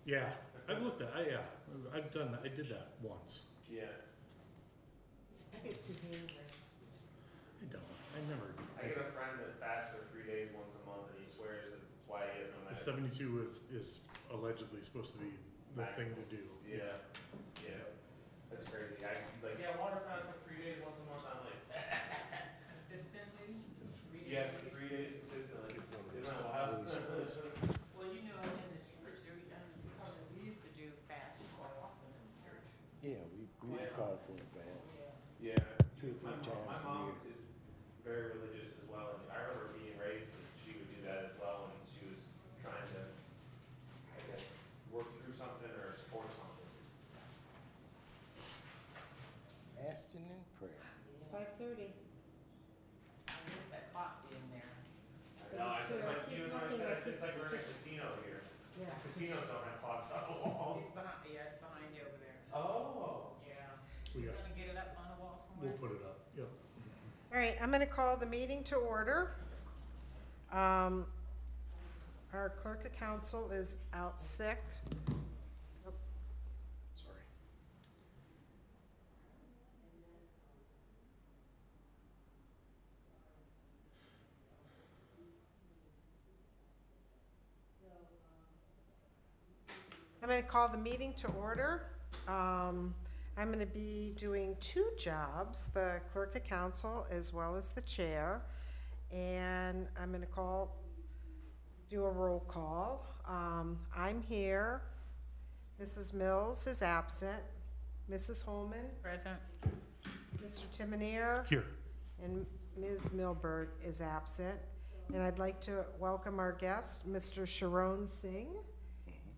Yeah, I've looked at, I've done that, I did that once. Yeah. I get too hangry. I don't, I never, I get a friend that fasts for 3 days once a month, and he swears that's why he has no the medicine. 72 is allegedly supposed to be the thing to do. Yeah, yeah. That's crazy. He's like, yeah, water fast for 3 days once a month. I'm like, Consistently? yeah, for 3 days consistently. Isn't that wild? Well, you know, in the church, because we used to do fast quite often in the church. Yeah, we Yeah. call for a fast Yeah. 2 or 3 My times a mom year. is very religious as well, and I remember being raised that she would do that as well when she was trying to, I guess, work through something or support something. Fasting and prayer. It's 5:30. I miss that clock being there. No, I said, like Keep you and I looking, said, keep it's like we're in a casino here. Yeah. Casinos don't have clocks on the walls. It's behind, yeah, it's behind you over there. Oh. Yeah. We You're got, gonna get it up on the wall we'll somewhere? put it up, yep. All right, I'm gonna call the meeting to order. Our clerk of council is out sick. Sorry. I'm gonna call the meeting to order. I'm gonna be doing 2 jobs, the clerk of council as well as the chair. And I'm gonna do a roll call. I'm here. Mrs. Mills is absent. Mrs. Holman, Present? Mr. Timonier, Here, and Ms. Milberg is absent. And I'd like to welcome our guest, Mr. Sharon Singh.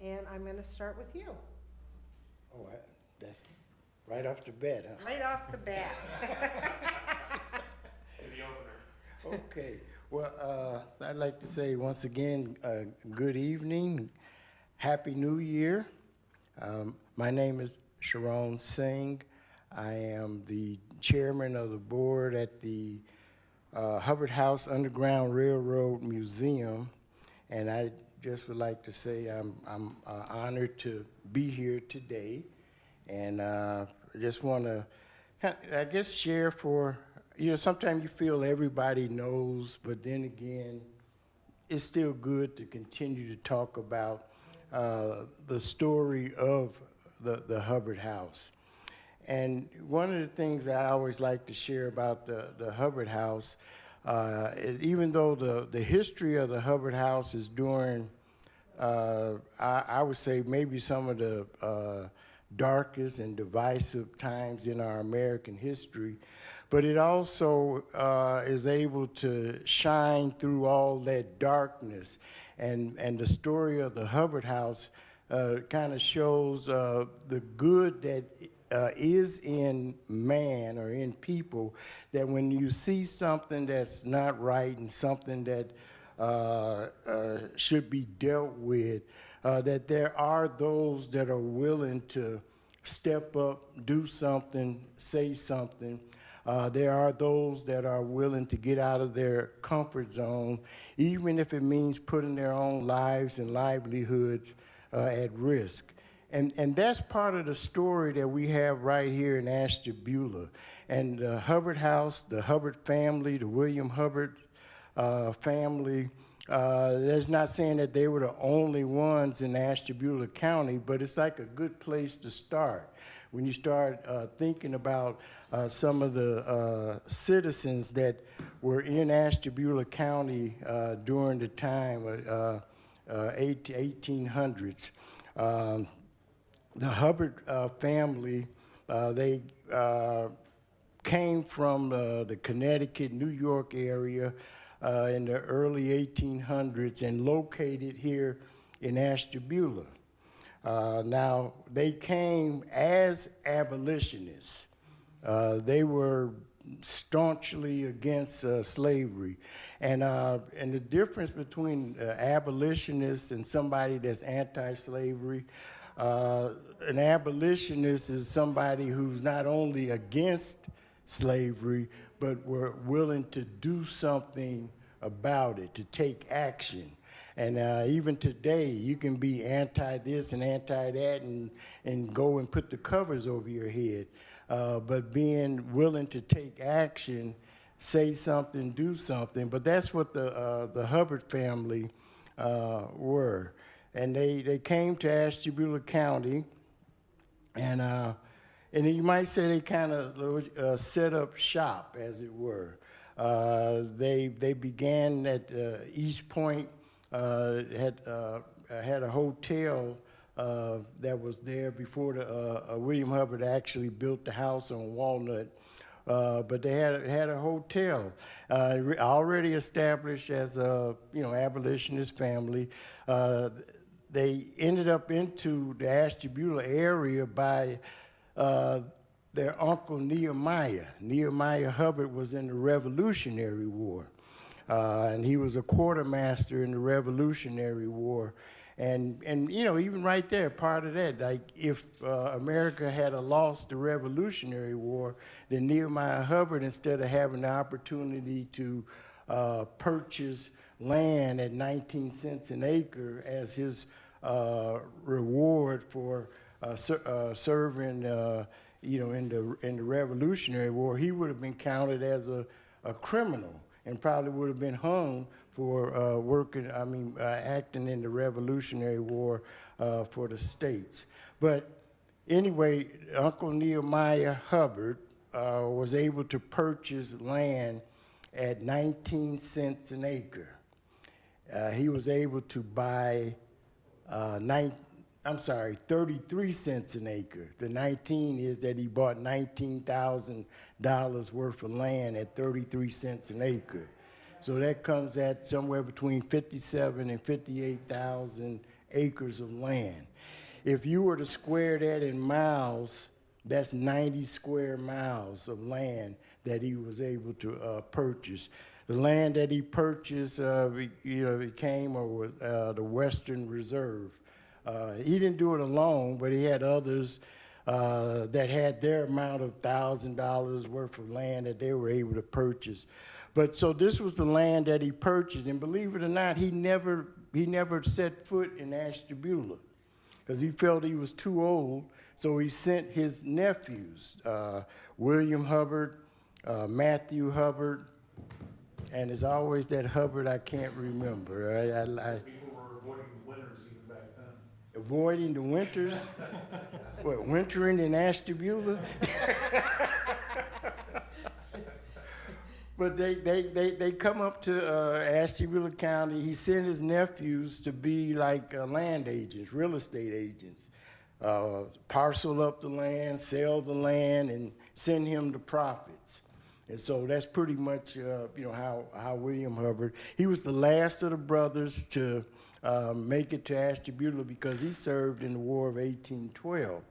And I'm gonna start with you, Oh, that's right off the bat, huh? right off the bat. To the opener. Okay, well, I'd like to say once again, good evening, Happy New Year. My name is Sharon Singh. I am the chairman of the board at the Hubbard House Underground Railroad Museum, and I just would like to say I'm honored to be here today, and I just want to, I guess, share for, sometimes you feel everybody knows, but then again, it's still good to continue to talk about the story of the Hubbard House. And one of the things I always like to share about the Hubbard House is even though the history of the Hubbard House is during, I would say, maybe some of the darkest and divisive times in our American history, but it also is able to shine through all that darkness. And the story of the Hubbard House kind of shows the good that is in man or in people, that when you see something that's not right and something that should be dealt with, that there are those that are willing to step up, do something, say something. There are those that are willing to get out of their comfort zone, even if it means putting their own lives and livelihoods at risk. And that's part of the story that we have right here in Ashtabula. And the Hubbard House, the Hubbard family, the William Hubbard family, that's not saying that they were the only ones in Ashtabula County, but it's like a good place to start. When you start thinking about some of the citizens that were in Ashtabula County during the time of 1800s. The Hubbard family, they came from the Connecticut, New York area in the early 1800s and located here in Ashtabula. Now, they came as abolitionists. They were staunchly against slavery. And the difference between abolitionists and somebody that's anti-slavery, an abolitionist is somebody who's not only against slavery, but were willing to do something about it, to take action. And even today, you can be anti this and anti that and go and put the covers over your head. But being willing to take action, say something, do something. But that's what the Hubbard family were. And they came to Ashtabula County, and you might say they kind of set up shop, as it were. They began at East Point, had a hotel that was there before William Hubbard actually built the house on Walnut. But they had a hotel already established as a abolitionist family. They ended up into the Ashtabula area by their uncle Nehemiah. Nehemiah Hubbard was in the Revolutionary War, and he was a quartermaster in the Revolutionary War. And even right there, part of that, like if America had lost the Revolutionary War, then Nehemiah Hubbard, instead of having the opportunity to purchase land at 19 cents an acre as his reward for serving, in the Revolutionary War, he would have been counted as a criminal and probably would have been hung for acting in the Revolutionary War for the states. But anyway, Uncle Nehemiah Hubbard was able to purchase land at 19 cents an acre. He was able to buy 33 cents an acre. The 19 is that he bought $19,000 worth of land at 33 cents an acre. So that comes at somewhere between 57 and 58,000 acres of land. If you were to square that in miles, that's 90 square miles of land that he was able to purchase. The land that he purchased, became the Western Reserve. He didn't do it alone, but he had others that had their amount of $1,000 worth of land that they were able to purchase. But so this was the land that he purchased, and believe it or not, he never set foot in Ashtabula because he felt he was too old. So he sent his nephews, William Hubbard, Matthew Hubbard, and there's always that Hubbard I can't remember. People were avoiding the winters even back then. Avoiding the winters? What, wintering in Ashtabula? But they come up to Ashtabula County. He sent his nephews to be like land agents, real estate agents. Parcel up the land, sell the land, and send him the profits. And so that's pretty much how William Hubbard, he was the last of the brothers to make it to Ashtabula because he served in the War of 1812.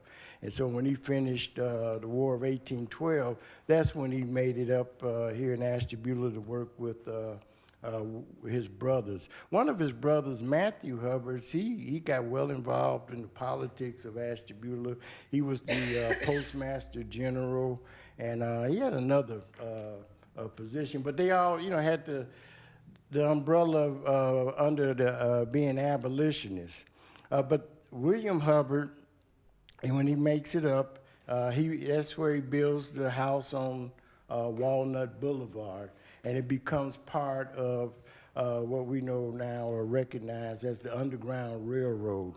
And so when he finished the War of 1812, that's when he made it up here in Ashtabula to work with his brothers. One of his brothers, Matthew Hubbard, he got well involved in the politics of Ashtabula. He was the postmaster general, and he had another position. But they all, had the umbrella under the being abolitionists. But William Hubbard, and when he makes it up, that's where he builds the house on Walnut Boulevard, and it becomes part of what we know now or recognize as the Underground Railroad.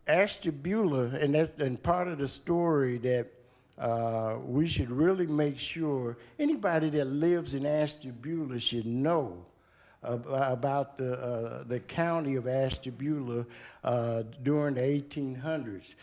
Ashtabula, and part of the story that we should really make sure anybody that lives in Ashtabula should know about the county of Ashtabula during the 1800s.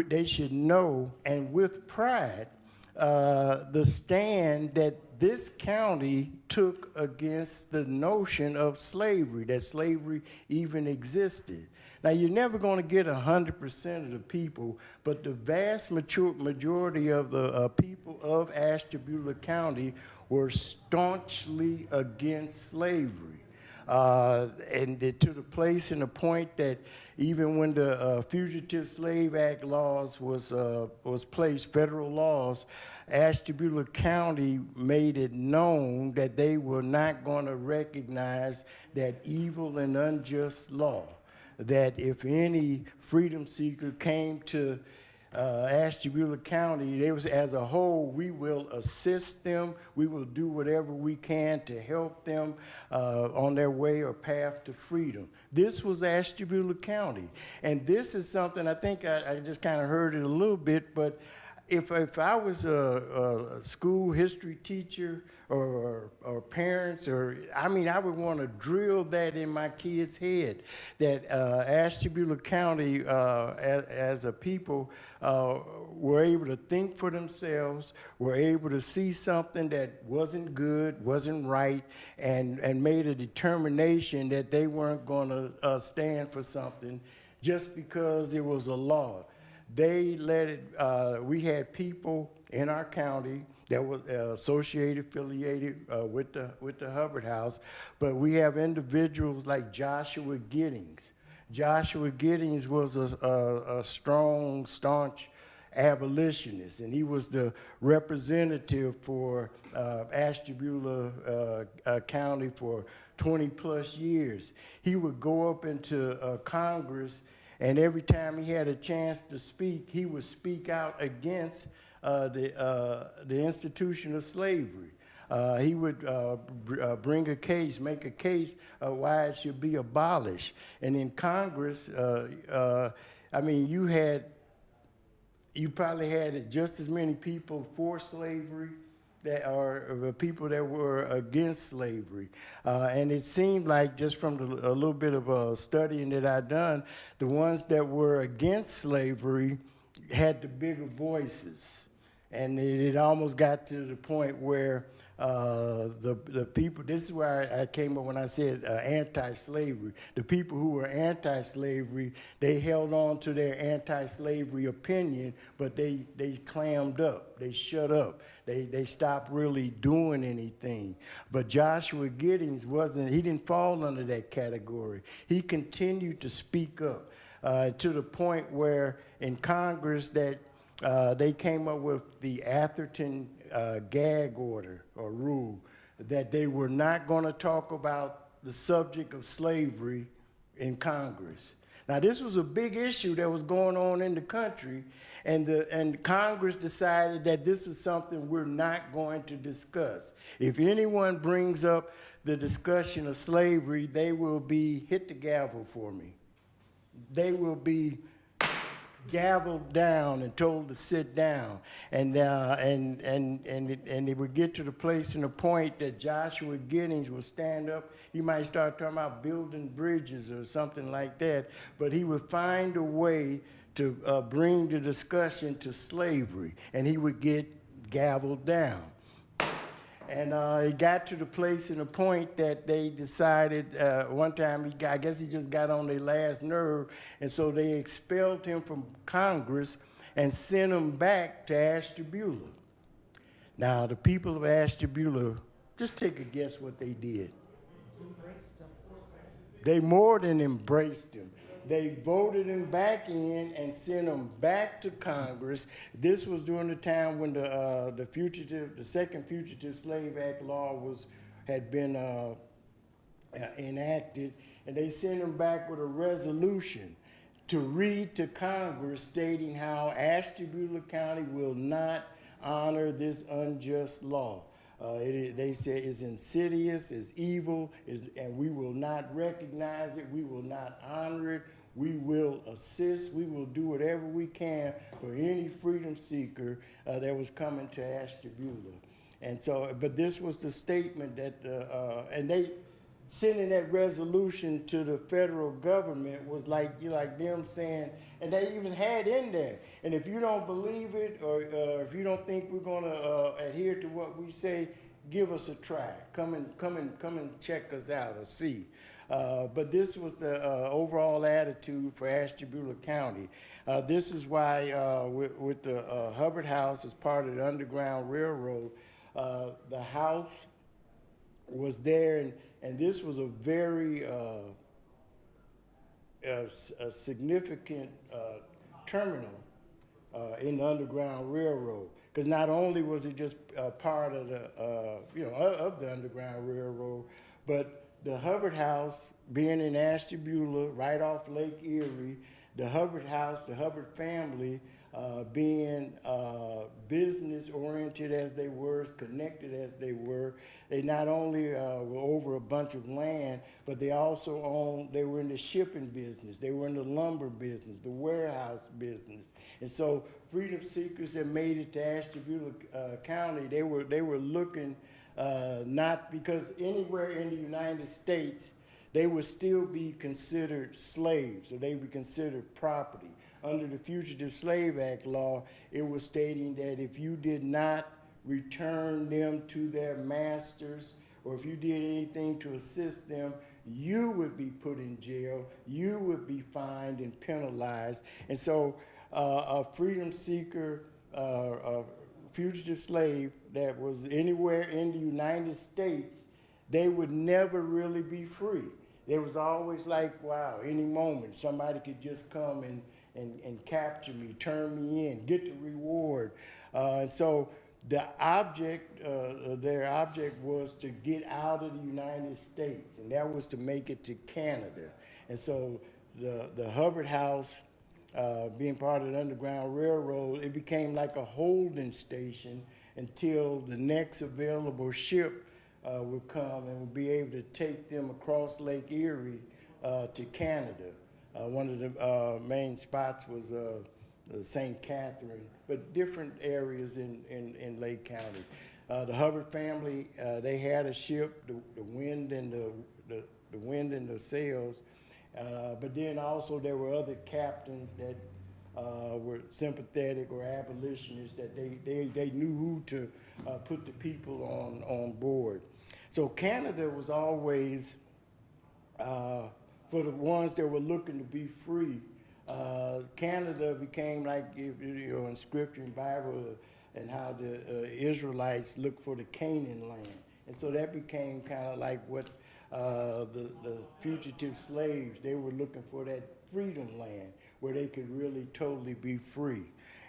They should know, and with pride, the stand that this county took against the notion of slavery, that slavery even existed. Now, you're never going to get 100% of the people, but the vast majority of the people of Ashtabula County were staunchly against slavery. to the place and the point that even when the Fugitive Slave Act laws was placed, federal laws, Ashtabula County made it known that they were not going to recognize that evil and unjust law. That if any freedom seeker came to Ashtabula County, they was as a whole, we will assist them. We will do whatever we can to help them on their way or path to freedom. This was Ashtabula County, and this is something I think I just kind of heard it a little bit, but if I was a school history teacher or parents, I would want to drill that in my kids' head, that Ashtabula County, as a people, were able to think for themselves, were able to see something that wasn't good, wasn't right, and made a determination that they weren't going to stand for something just because it was a law. They let it, we had people in our county that were affiliated with the Hubbard House, but we have individuals like Joshua Giddings. Joshua Giddings was a strong, staunch abolitionist, and he was the representative for Ashtabula County for 20 plus years. He would go up into Congress, and every time he had a chance to speak, he would speak out against the institution of slavery. He would bring a case, make a case why it should be abolished. And in Congress, you probably had just as many people for slavery that are people that were against slavery. And it seemed like, just from a little bit of studying that I'd done, the ones that were against slavery had the bigger voices. And it almost got to the point where the people, this is where I came up when I said anti-slavery. The people who were anti-slavery, they held on to their anti-slavery opinion, but they clammed up, they shut up. They stopped really doing anything. But Joshua Giddings he didn't fall under that category. He continued to speak up to the point where in Congress that they came up with the Atherton gag order or rule that they were not going to talk about the subject of slavery in Congress. Now, this was a big issue that was going on in the country, and Congress decided that this is something we're not going to discuss. If anyone brings up the discussion of slavery, they will be, hit the gavel for me, they will be gavelled down and told to sit down, and it would get to the place and the point that Joshua Giddings would stand up. He might start talking about building bridges or something like that, but he would find a way to bring the discussion to slavery, and he would get gavelled down. And it got to the place and the point that they decided, one time, I guess he just got on their last nerve, and so they expelled him from Congress and sent him back to Ashtabula. Now, the people of Ashtabula, just take a guess what they did. Embraced them. They more than embraced him. They voted him back in and sent him back to Congress. This was during the time when the second Fugitive Slave Act law had been enacted, and they sent him back with a resolution to read to Congress stating how Ashtabula County will not honor this unjust law. They say it's insidious, it's evil, and we will not recognize it, we will not honor it, we will assist, we will do whatever we can for any freedom seeker that was coming to Ashtabula. And so, but this was the statement that, and they sending that resolution to the federal government was like them saying, and they even had in there, and if you don't believe it, or if you don't think we're going to adhere to what we say, give us a try. Come and check us out or see. But this was the overall attitude for Ashtabula County. This is why with the Hubbard House as part of the Underground Railroad, the house was there, and and this was a very a significant terminal in the Underground Railroad. Because not only was it just part of the of the Underground Railroad, but the Hubbard House being in Ashtabula, right off Lake Erie, the Hubbard House, the Hubbard family, being business-oriented as they were, as connected as they were. They not only were over a bunch of land, but they also they were in the shipping business, they were in the lumber business, the warehouse business. And so freedom seekers that made it to Ashtabula County, they were looking not because anywhere in the United States, they would still be considered slaves, or they would be considered property. Under the Fugitive Slave Act law, it was stating that if you did not return them to their masters, or if you did anything to assist them, you would be put in jail, you would be fined and penalized. And so a freedom seeker, a fugitive slave that was anywhere in the United States, they would never really be free. There was always like, wow, any moment somebody could just come and capture me, turn me in, get the reward. And so the object, their object was to get out of the United States, and that was to make it to Canada. And so the Hubbard House, being part of the Underground Railroad, it became like a holding station until the next available ship would come and would be able to take them across Lake Erie to Canada. One of the main spots was St. Catherine, but different areas in Lake County. The Hubbard family, they had a ship, the Wind and the Wind and the Sails, but then also there were other captains that were sympathetic or abolitionists that they knew who to put the people on board. So Canada was always, for the ones that were looking to be free, Canada became like, in Scripture and Bible, and how the Israelites looked for the Canaan land. And so that became kind of like what the fugitive slaves, they were looking for that freedom land where they could really totally be free.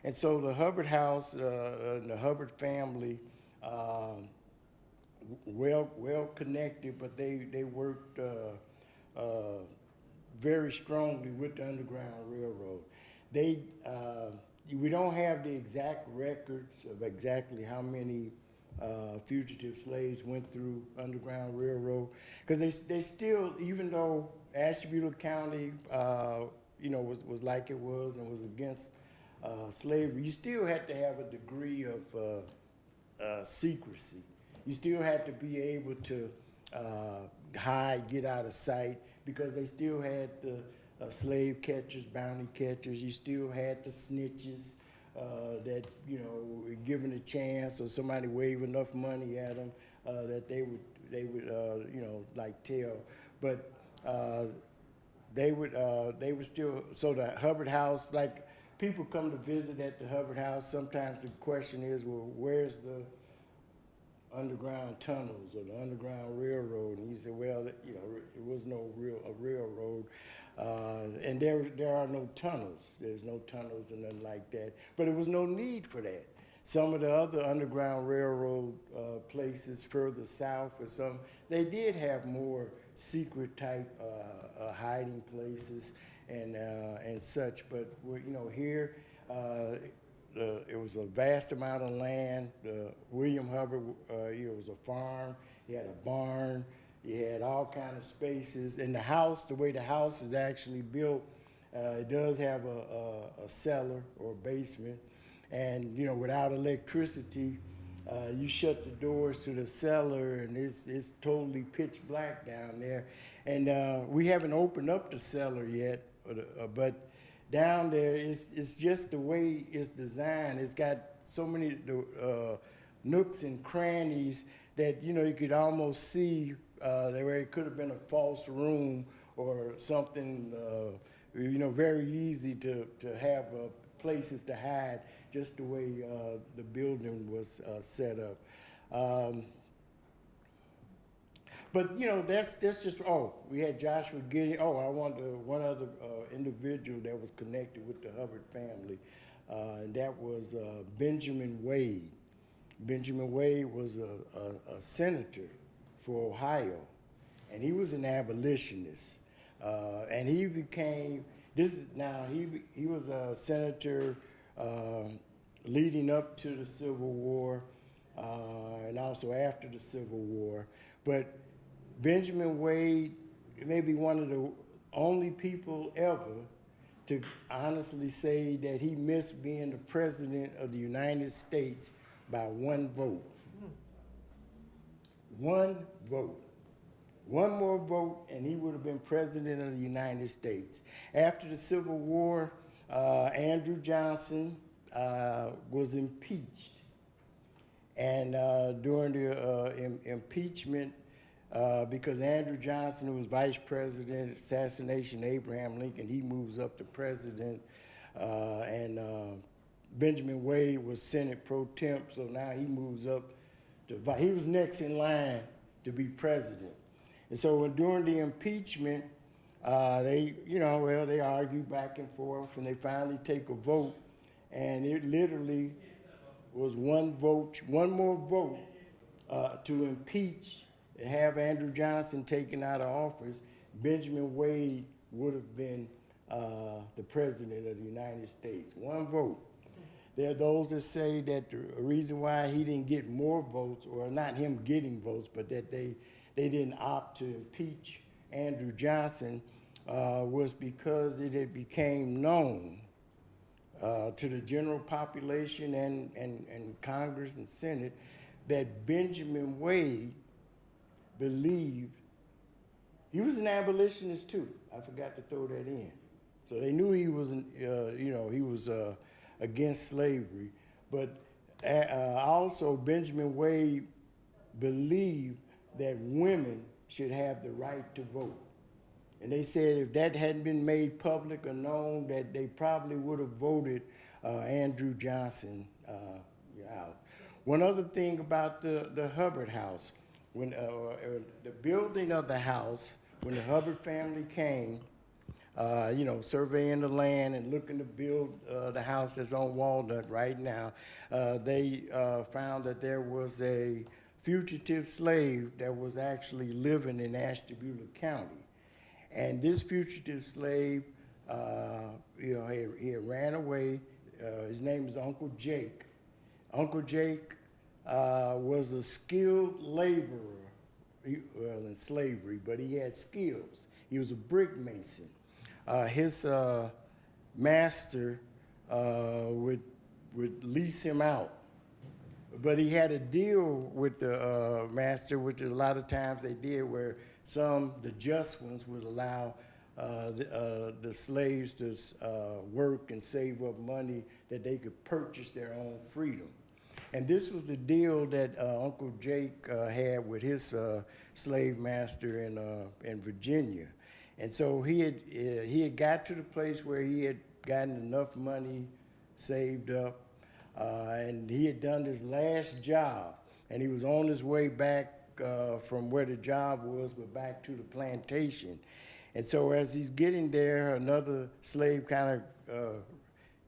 And so the Hubbard House and the Hubbard family, well connected, but they worked very strongly with the Underground Railroad. We don't have the exact records of exactly how many fugitive slaves went through Underground Railroad, because they still, even though Ashtabula County, was like it was and was against slavery, you still had to have a degree of secrecy. You still had to be able to hide, get out of sight, because they still had the slave catchers, bounty catchers. You still had the snitches that, were given a chance, or somebody waved enough money at them that they would tell. But they would still, so the Hubbard House, like people come to visit at the Hubbard House, sometimes the question is, well, where's the underground tunnels or the Underground Railroad? And he said, well, it was no railroad, and there are no tunnels. There's no tunnels and nothing like that. But there was no need for that. Some of the other Underground Railroad places further south, or some, they did have more secret type hiding places and such. But here. It was a vast amount of land. William Hubbard, it was a farm. He had a barn. He had all kind of spaces. And the house, the way the house is actually built, it does have a cellar or a basement. And without electricity, you shut the doors to the cellar, and it's totally pitch black down there. And we haven't opened up the cellar yet, but down there, it's just the way it's designed. It's got so many nooks and crannies that you could almost see where it could have been a false room or something. Very easy to have places to hide, just the way the building was set up. But, you know, that's just, oh, we had Joshua Gideon. Oh, I want one other individual that was connected with the Hubbard family, and that was Benjamin Wade. Benjamin Wade was a senator for Ohio, and he was an abolitionist. And he became, he was a senator leading up to the Civil War and also after the Civil War. But Benjamin Wade may be one of the only people ever to honestly say that he missed being the president of the United States by one vote. One vote. One more vote, and he would have been president of the United States. After the Civil War, Andrew Johnson was impeached. And during the impeachment, because Andrew Johnson, who was vice president, assassination of Abraham Lincoln, he moves up to president, and Benjamin Wade was Senate pro temp, so now he moves up to he was next in line to be president. And so during the impeachment, they argue back and forth, and they finally take a vote, and it literally was one more vote to impeach, have Andrew Johnson taken out of office. Benjamin Wade would have been the president of the United States. One vote. There are those that say that the reason why he didn't get more votes, or not him getting votes, but that they didn't opt to impeach Andrew Johnson was because it had became known to the general population and Congress and Senate that Benjamin Wade believed, he was an abolitionist too. I forgot to throw that in. So they knew he was, he was against slavery, but also Benjamin Wade believed that women should have the right to vote. And they said if that hadn't been made public or known, that they probably would have voted Andrew Johnson out. One other thing about the Hubbard house, when the building of the house, when the Hubbard family came, surveying the land and looking to build the house that's on Walnut right now, they found that there was a fugitive slave that was actually living in Ashtabula County. And this fugitive slave, he had ran away. His name is Uncle Jake. Uncle Jake was a skilled laborer, in slavery, but he had skills. He was a brick mason. His master would lease him out. But he had a deal with the master, which a lot of times they did, where the just ones would allow the slaves to work and save up money that they could purchase their own freedom. And this was the deal that Uncle Jake had with his slave master in Virginia. And so he had got to the place where he had gotten enough money saved up, and he had done his last job, and he was on his way back from where the job was, but back to the plantation. And so as he's getting there, another slave kind of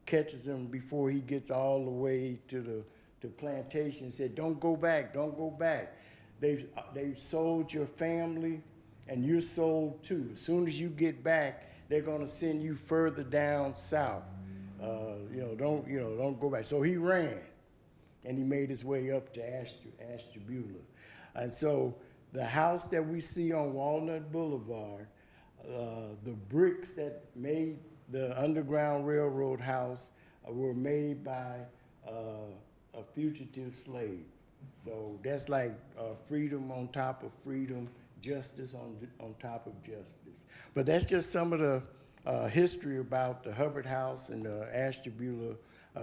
catches him before he gets all the way to the plantation and said, "Don't go back, don't go back. They've sold your family, and you're sold too. As soon as you get back, they're gonna send you further down south. Don't go back." So he ran, and he made his way up to Ashtabula. And so the house that we see on Walnut Boulevard, the bricks that made the Underground Railroad house were made by a fugitive slave. So that's like freedom on top of freedom, justice on top of justice. But that's just some of the history about the Hubbard House and the Ashtabula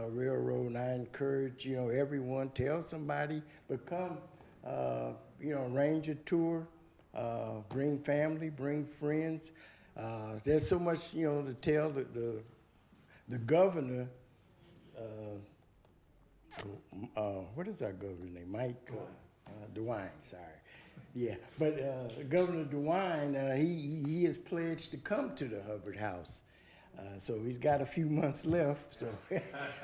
Railroad. And I encourage everyone, tell somebody, but come arrange a tour, bring family, bring friends. There's so much to tell. The governor, what is our governor's name? Mike DeWine, sorry. Yeah, but Governor DeWine, he has pledged to come to the Hubbard House. So he's got a few months left, so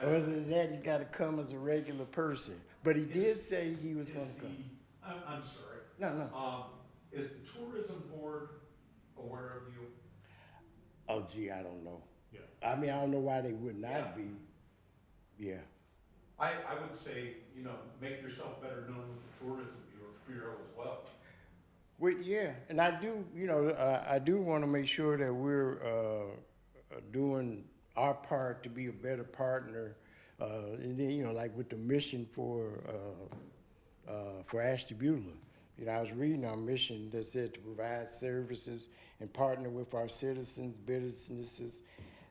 other than that, he's got to come as a regular person. But he did say he was going to come. I'm sorry. No. Is the tourism board aware of you? Oh, gee, I don't know. Yeah. I mean, I don't know why they would not Yeah. be. Yeah. I would say, make yourself better known with the tourism bureau as well. Well, yeah, and I do, I do want to make sure that we're doing our part to be a better partner, and then, like with the mission for Ashtabula. I was reading our mission that said to provide services and partner with our citizens, businesses,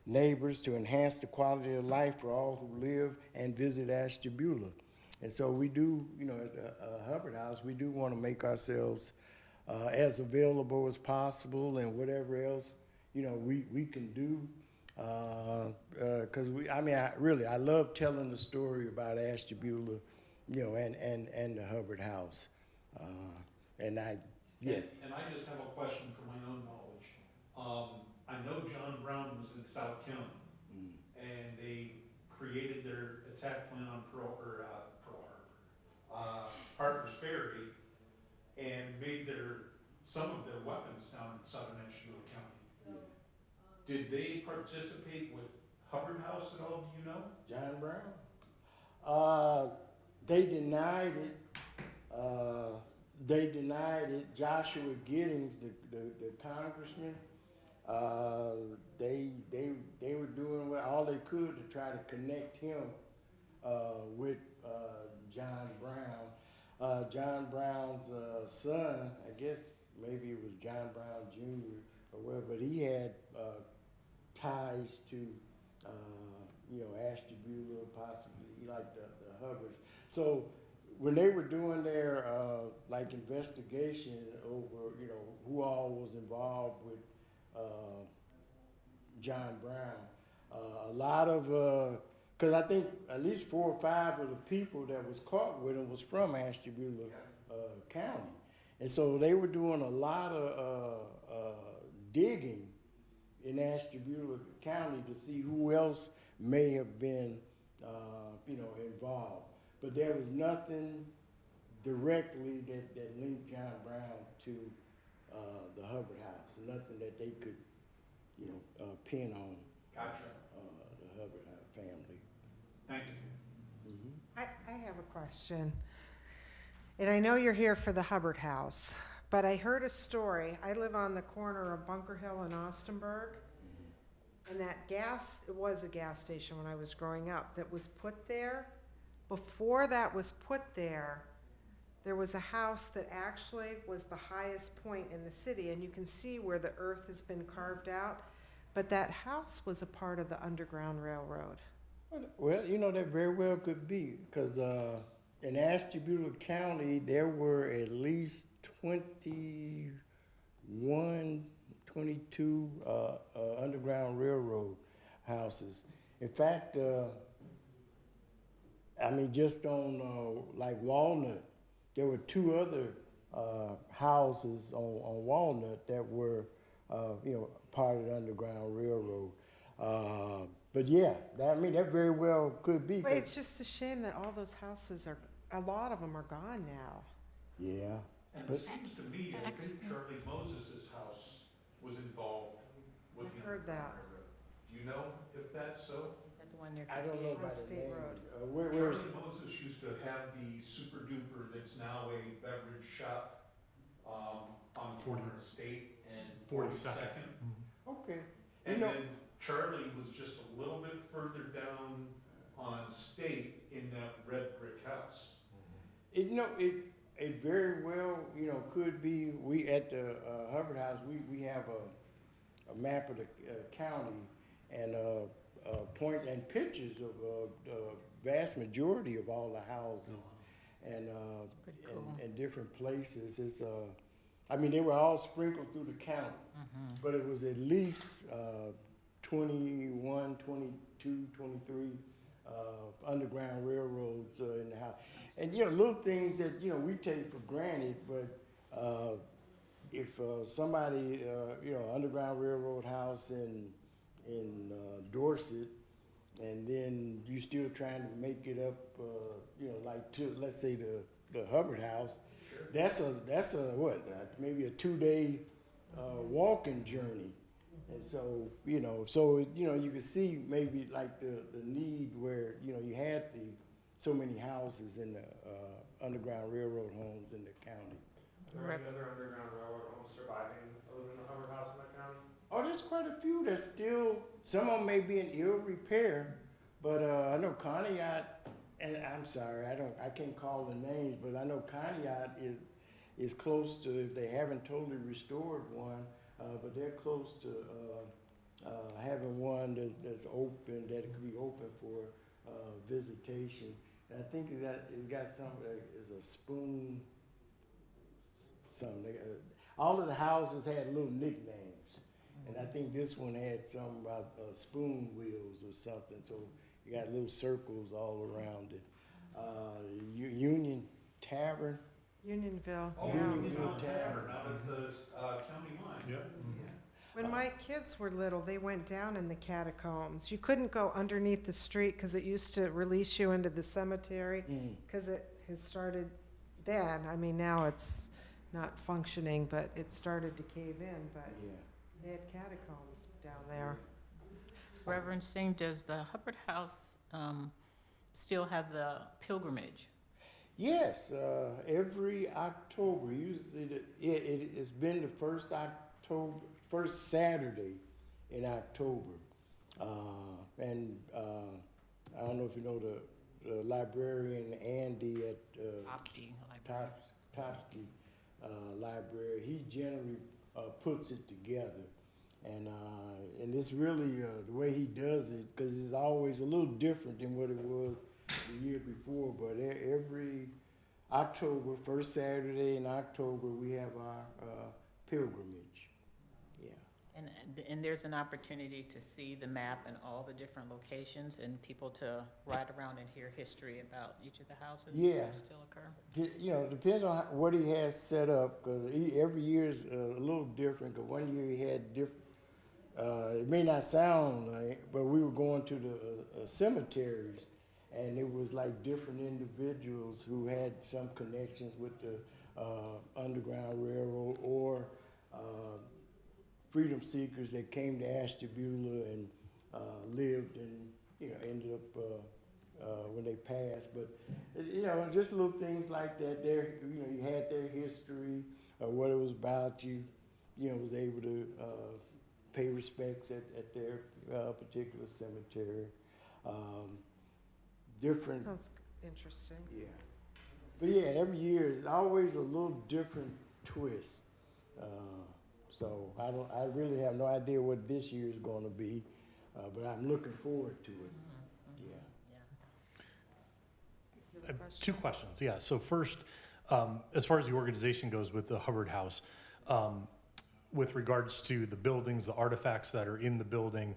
neighbors to enhance the quality of life for all who live and visit Ashtabula. And so we do, at the Hubbard House, we do want to make ourselves as available as possible, and whatever else, we can do. Because I love telling the story about Ashtabula, and the Hubbard House. Yes. And I just have a question for my own knowledge. I know John Brown was in South County, and they created their attack plan on Harper's Ferry, and made some of their weapons down in southern Ashtabula County. Did they participate with Hubbard House at all, do you know? John Brown? They denied it. They denied it. Joshua Giddings, the congressman, they were doing all they could to try to connect him with John Brown. John Brown's son, I guess maybe it was John Brown Jr. or whatever, but he had ties to Ashtabula, possibly like the Hubbards. So when they were doing their investigation over who all was involved with John Brown, a lot of because I think at least 4 or 5 of the people that was caught with him was from Ashtabula County, and so they were doing a lot of digging in Ashtabula County to see who else may have been involved. But there was nothing directly that linked John Brown to the Hubbard House. Nothing that they could, pin on Gotcha. the Hubbard family. Thank you. I have a question. And I know you're here for the Hubbard House, but I heard a story. I live on the corner of Bunker Hill and Austinburg. And it was a gas station when I was growing up that was put there. Before that was put there was a house that actually was the highest point in the city, and you can see where the earth has been carved out. But that house was a part of the Underground Railroad. Well, that very well could be, because in Ashtabula County, there were at least 22 Underground Railroad houses. In fact, just on Walnut, there were 2 other houses on Walnut that were, part of the Underground Railroad. But yeah, that very well could be. But it's just a shame that all those houses a lot of them are gone now. Yeah. And it seems to me, I think Charlie Moses' house was involved with I've the heard that. Underground Railroad. Do you know if that's so? That the one near I don't know On about the State name. Road. Where's Charlie Moses used to have the Super Duper that's now a beverage shop on 40 corner of State and 42nd. 42nd. okay. And You know- then Charlie was just a little bit further down on State in that red brick house. It very well, could be. We at the Hubbard House, we have a map of the county and point and pictures of the vast majority of all the houses and pretty cool. and different places. It's they were all sprinkled through the county, but it was at least 21, 22, 23 Underground Railroads in the house. And, little things that, we take for granted, but if somebody, Underground Railroad house in Dorset, and then you still trying to make it up, like to, let's say the Hubbard house, Sure. that's a what, maybe a 2-day walking journey. And so, you can see maybe like the need where, you had so many houses in the Underground Railroad homes in the county. Are there any other Underground Railroad homes surviving other than the Hubbard House in the county? Oh, there's quite a few that's still, some of them may be in ill repair, but I know Conneaut, and I'm sorry, I can't call the names, but I know Conneaut is close to, if they haven't totally restored one, but they're close to having one that's open, that could be open for visitation. And I think it's got something that is a spoon, something. All of the houses had little nicknames, and I think this one had something about spoon wheels or something. So you got little circles all around it. Union Tavern. Unionville, Oh, yeah. Unionville Tavern out at the county line. Yeah. When my kids were little, they went down in the catacombs. You couldn't go underneath the street because it used to release you into the cemetery, because it has started then. I mean, now it's not functioning, but it started to cave in, but Yeah. they had catacombs down there. Reverend Singh, does the Hubbard House still have the pilgrimage? Yes, every October, usually it's been the first Saturday in October. And I don't know if you know the librarian Andy at Topsky Library. He generally puts it together. And it's really the way he does it, because it's always a little different than what it was the year before. But every October, first Saturday in October, we have our pilgrimage. Yeah. And there's an opportunity to see the map and all the different locations and people to ride around and hear history about each of the houses? Yeah. That still occur? Depends on what he has set up, because every year is a little different. Because one year he had different. It may not sound like, but we were going to the cemeteries, and it was like different individuals who had some connections with the Underground Railroad or freedom seekers that came to Ashtabula and lived and ended up when they passed. But just little things like that. You had their history or what it was about. You was able to pay respects at their particular cemetery. Different. Sounds interesting. Yeah. But yeah, every year is always a little different twist. So I really have no idea what this year is going to be, but I'm looking forward to it. Yeah. You I have have a question? two questions. Yeah. So first, as far as the organization goes with the Hubbard House, with regards to the buildings, the artifacts that are in the building,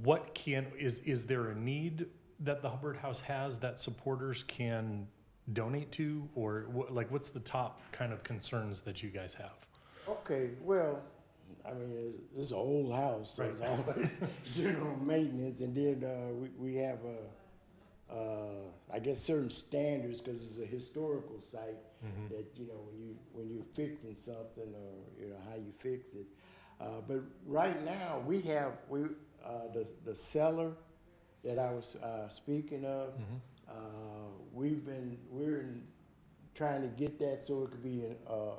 is there a need that the Hubbard House has that supporters can donate to, or what's the top kind of concerns that you guys have? Okay, well, I mean, it's an old house, so it's always general maintenance, and then we have I guess certain standards, because it's a historical site, that when you're fixing something or how you fix it. But right now we have the cellar that I was speaking of. We're trying to get that so it could be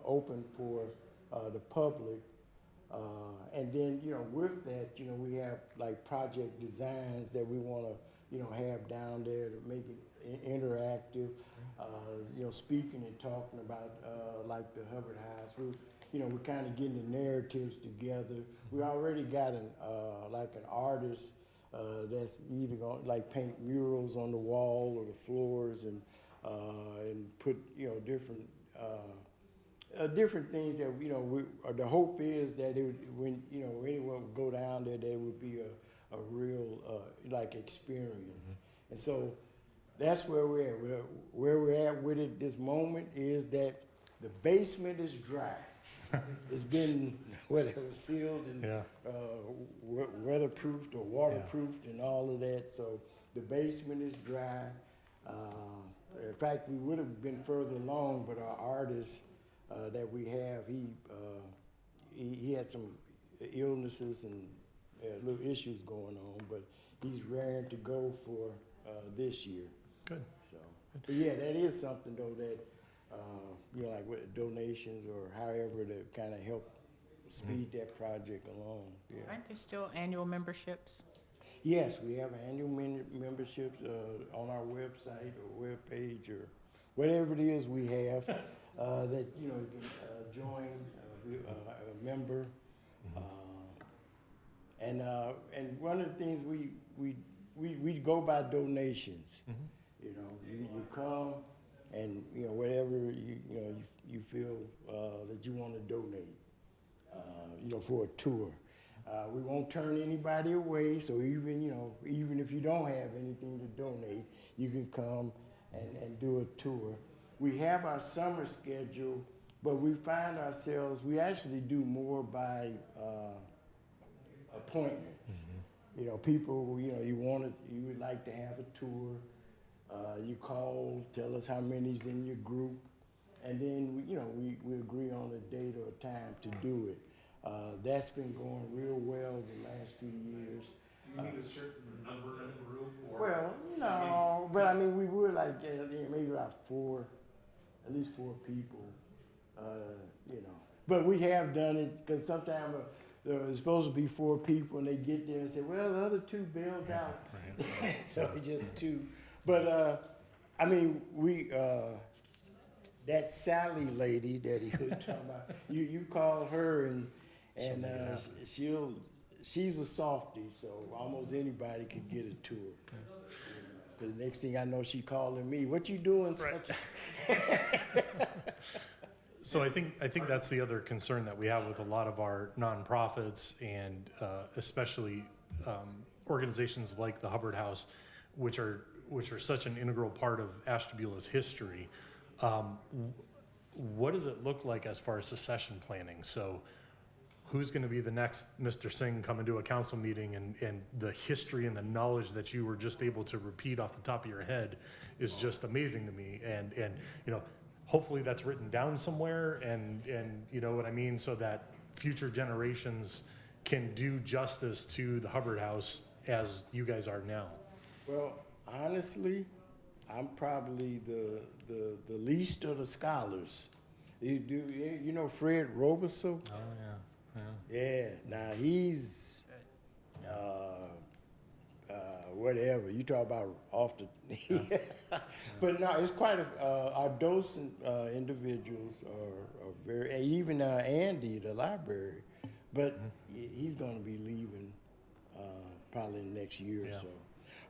open for the public. And then, with that, we have like project designs that we want to, have down there to make it interactive. Speaking and talking about like the Hubbard House. We're kind of getting the narratives together. We already got an artist that's either going to like paint murals on the wall or the floors and put different things that the hope is that when anyone would go down there, there would be a real experience. And so that's where we're at. Where we're at with it this moment is that The basement is dry. It's been, whether it was sealed and Yeah. weatherproofed or waterproofed and all of that, so the basement is dry. In fact, we would have been further along, but our artist that we have, he had some illnesses and little issues going on, but he's raring to go for this year. Good. So, but yeah, that is something though that, like with donations or however to kind of help speed that project along, yeah. Aren't there still annual memberships? Yes, we have annual memberships on our website or webpage or whatever it is we have that, you can join, be a member. And one of the things we go by donations. You come and, whatever you feel that you want to donate, for a tour. We won't turn anybody away, so even if you don't have anything to donate, you can come and do a tour. We have our summer schedule, but we find ourselves, we actually do more by appointments. People, you would like to have a tour. You call, tell us how many's in your group, and then we agree on a date or a time to do it. That's been going real well the last few years. You need a certain number in a group, or? Well, no, but I mean, we would like maybe about at least four people, But we have done it, because sometimes there's supposed to be four people, and they get there and say, well, the other two bailed out. Right. So it's just two. But, that Sally lady that he was talking about, you call her and she's a softie, so almost anybody could get a tour. Because next thing I know, she calling me, what you doing? So I think that's the other concern that we have with a lot of our nonprofits and especially organizations like the Hubbard House, which are such an integral part of Ashtabula's history. What does it look like as far as succession planning? So who's going to be the next Mr. Singh coming to a council meeting, and the history and the knowledge that you were just able to repeat off the top of your head is just amazing to me. And hopefully that's written down somewhere, and you know what I mean, so that future generations can do justice to the Hubbard House as you guys are now. Well, honestly, I'm probably the least of the scholars. You know Fred Robiso? Oh, yeah. Yeah, now he's, whatever, you talk about off the, but no, it's quite our docent individuals are very, even Andy, the library, but he's gonna be leaving probably next year or so.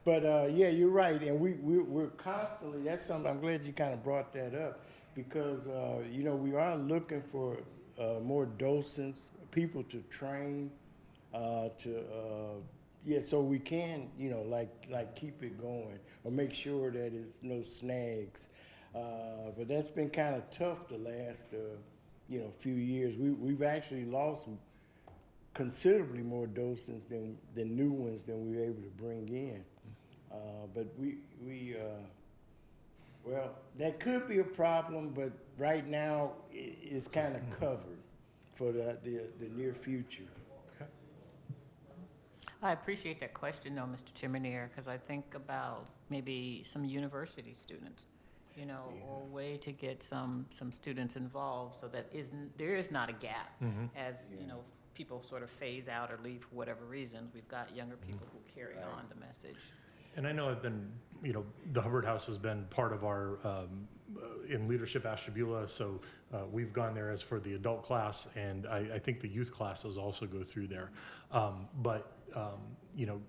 But yeah, you're right, and we're constantly, that's something, I'm glad you kind of brought that up, because we are looking for more docents, people to train, so we can, like keep it going, or make sure that there's no snags. But that's been kind of tough the last, few years. We've actually lost considerably more docents than new ones than we were able to bring in. But well, that could be a problem, but right now it's kind of covered for the near future. Okay. I appreciate that question, though, Mr. Chimenier, because I think about maybe some university students, or a way to get some students involved so that there is not a gap as, people sort of phase out or leave for whatever reasons. We've got younger people who carry on the message. And I know I've been, the Hubbard House has been part of our, in Leadership Ashtabula, so we've gone there as for the adult class, and I think the youth classes also go through there. But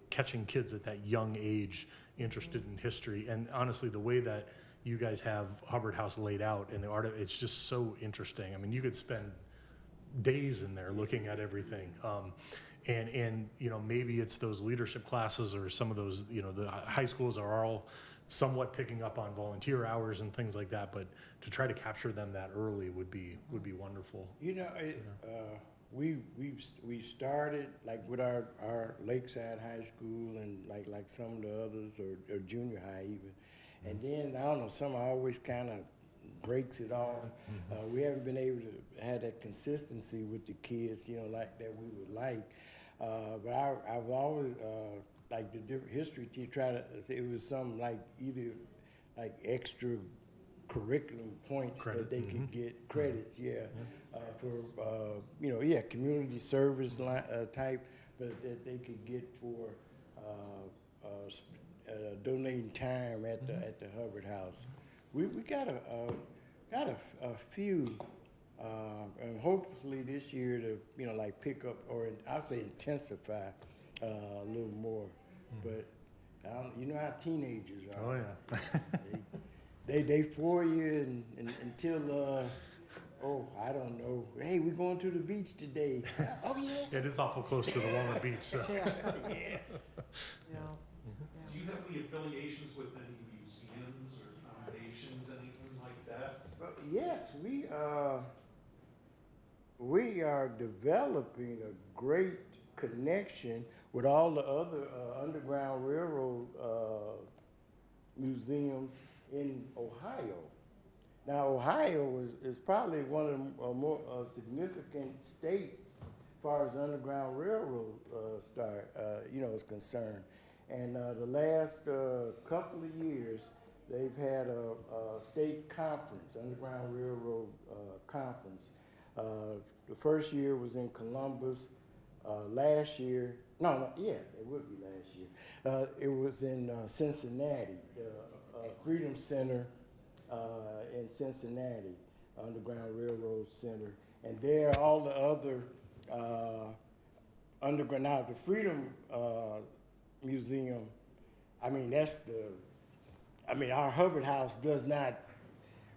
catching kids at that young age interested in history, and honestly, the way that you guys have Hubbard House laid out and the art of it's just so interesting. I mean, you could spend days in there looking at everything. And maybe it's those leadership classes or some of those, the high schools are all somewhat picking up on volunteer hours and things like that, but to try to capture them that early would be wonderful. You know, we started like with our Lakeside High School and like some of the others or junior high even, and then I don't know, something always kind of breaks it off. We haven't been able to have that consistency with the kids, you know, like that we would like. But I've always like the different history teacher try to. It was some like either like extra curriculum points that they could get credits, for you know, community service type, but that they could get for donating time at the Hubbard House. We got a few, and hopefully this year to, you know, like pick up or I'll say intensify a little more. But you know how teenagers are. Oh yeah. They for you until I don't know. Hey, we're going to the beach today. Oh yeah. It is awful close to the Walnut Beach, so. Yeah. Yeah. Yeah. Do you have any affiliations with any museums or foundations, anything like that? Yes, we are developing a great connection with all the other Underground Railroad museums in Ohio. Now, Ohio is probably one of the more significant states as far as the Underground Railroad is concerned. And the last couple of years, they've had a state conference, Underground Railroad conference. The first year was in Columbus. Last year, it would be last year. It was in Cincinnati, the Freedom Center in Cincinnati, Underground Railroad Center. And there, all the other underground, now the Freedom Museum, I mean, our Hubbard House does not,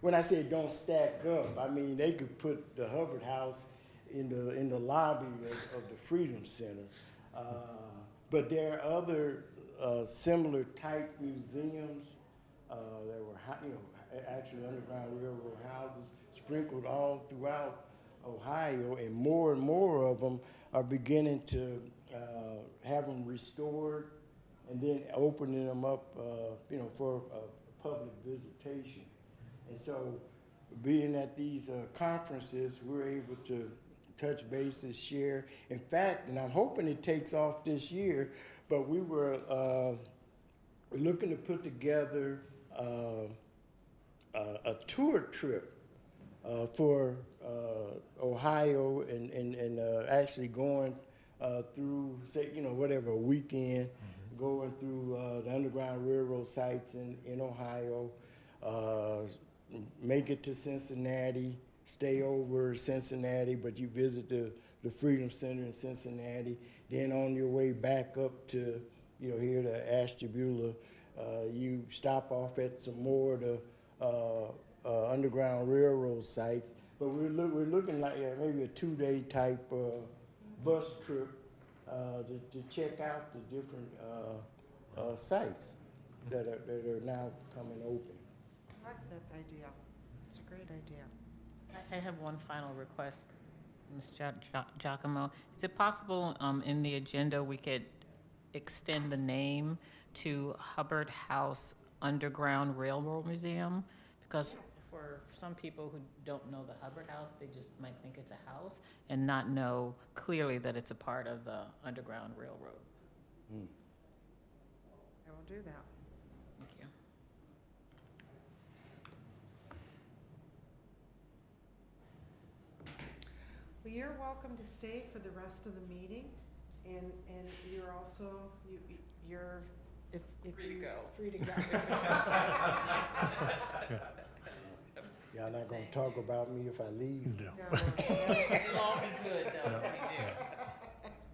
when I say it don't stack up, I mean, they could put the Hubbard House in the lobby of the Freedom Center. But there are other similar type museums that were, you know, actually Underground Railroad houses sprinkled all throughout Ohio, and more of them are beginning to have them restored and then opening them up, you know, for public visitation. And so, being at these conferences, we're able to touch bases, share. In fact, and I'm hoping it takes off this year, but we were looking to put together a tour trip for Ohio and actually going through, say, you know, whatever, a weekend, going through the Underground Railroad sites in Ohio, make it to Cincinnati, stay over Cincinnati, but you visit the Freedom Center in Cincinnati. Then on your way back up to, you know, here to Ashtabula, you stop off at some more of the Underground Railroad sites. But we're looking like maybe a 2-day type bus trip to check out the different sites that are now coming open. I like that idea. It's a great idea. I have one final request, Ms. Giacomo. Is it possible in the agenda we could extend the name to Hubbard House Underground Railroad Museum? Because for some people who don't know the Hubbard House, they just might think it's a house and not know clearly that it's a part of the Underground Railroad. I will do that. Thank you. Well, you're welcome to stay for the rest of the meeting, and you're also, you're, if Free to you- go. Free to go. Y'all not gonna talk about me if I leave? No. No, It'll all be good, though. It'll be good.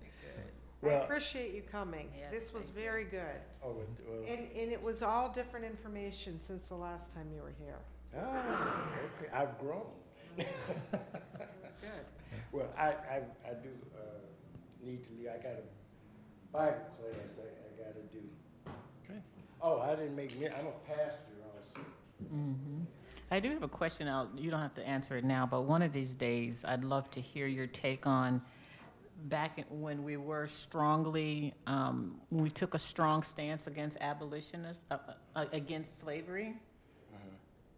Be good. I Well- appreciate you coming. Yes, This was thank you. very good. Oh, And it was all different information since the last time you were here. okay, I've grown. It was good. Well, I do need to leave. I got a Bible class I gotta do. Okay. Oh, I didn't make, I'm a pastor also. I do have a question. You don't have to answer it now, but one of these days, I'd love to hear your take on when we were when we took a strong stance against abolitionists, against slavery.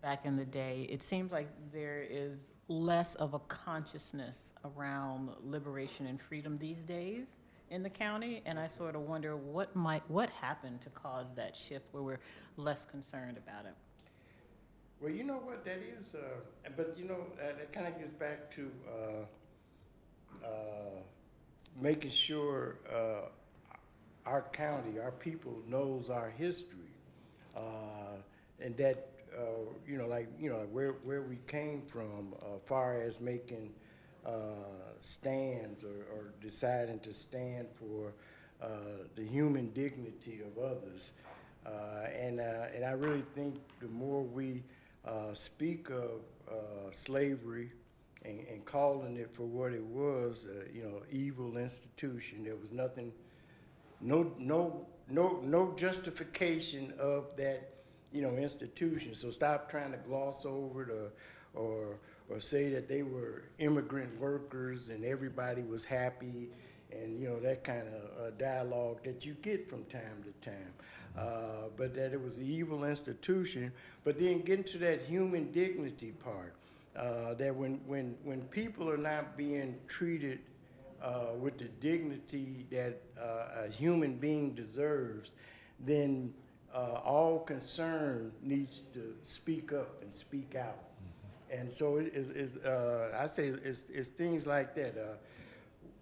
Back in the day, it seems like there is less of a consciousness around liberation and freedom these days in the county, and I sort of wonder what happened to cause that shift where we're less concerned about it. Well, you know what, that is, but you know, that kind of gets back to making sure our county, our people knows our history, and that, where we came from, far as making stands or deciding to stand for the human dignity of others. And I really think the more we speak of slavery and calling it for what it was, evil institution. There was nothing, no justification of that, institution. So stop trying to gloss over it or say that they were immigrant workers and everybody was happy and, that kind of dialogue that you get from time to time. But that it was an evil institution. But then getting to that human dignity part, that when people are not being treated with the dignity that a human being deserves, then all concerned needs to speak up and speak out. And so I say it's things like that.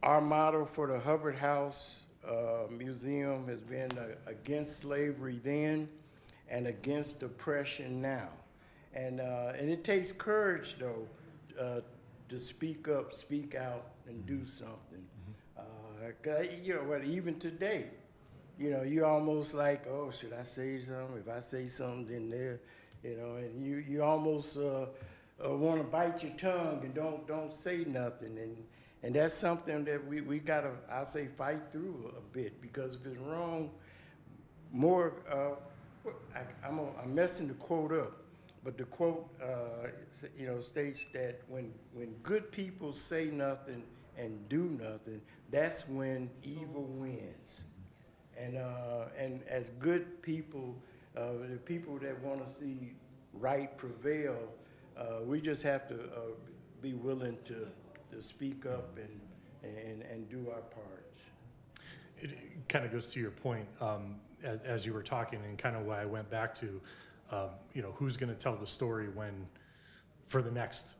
Our motto for the Hubbard House Museum has been against slavery then and against oppression now. And it takes courage, though, to speak up, speak out, and do something. 'Cause, even today, you're almost like, oh, should I say something? If I say something, then there, and you almost want to bite your tongue and don't say nothing. And that's something that we gotta, I'll say, fight through a bit, because if it's wrong, I'm messing the quote up, but the quote, states that when good people say nothing and do nothing, that's when evil wins. And as good people, the people that want to see right prevail, we just have to be willing to speak up and do our parts. It kind of goes to your point, as you were talking, and kind of why I went back to, who's going to tell the story for the next,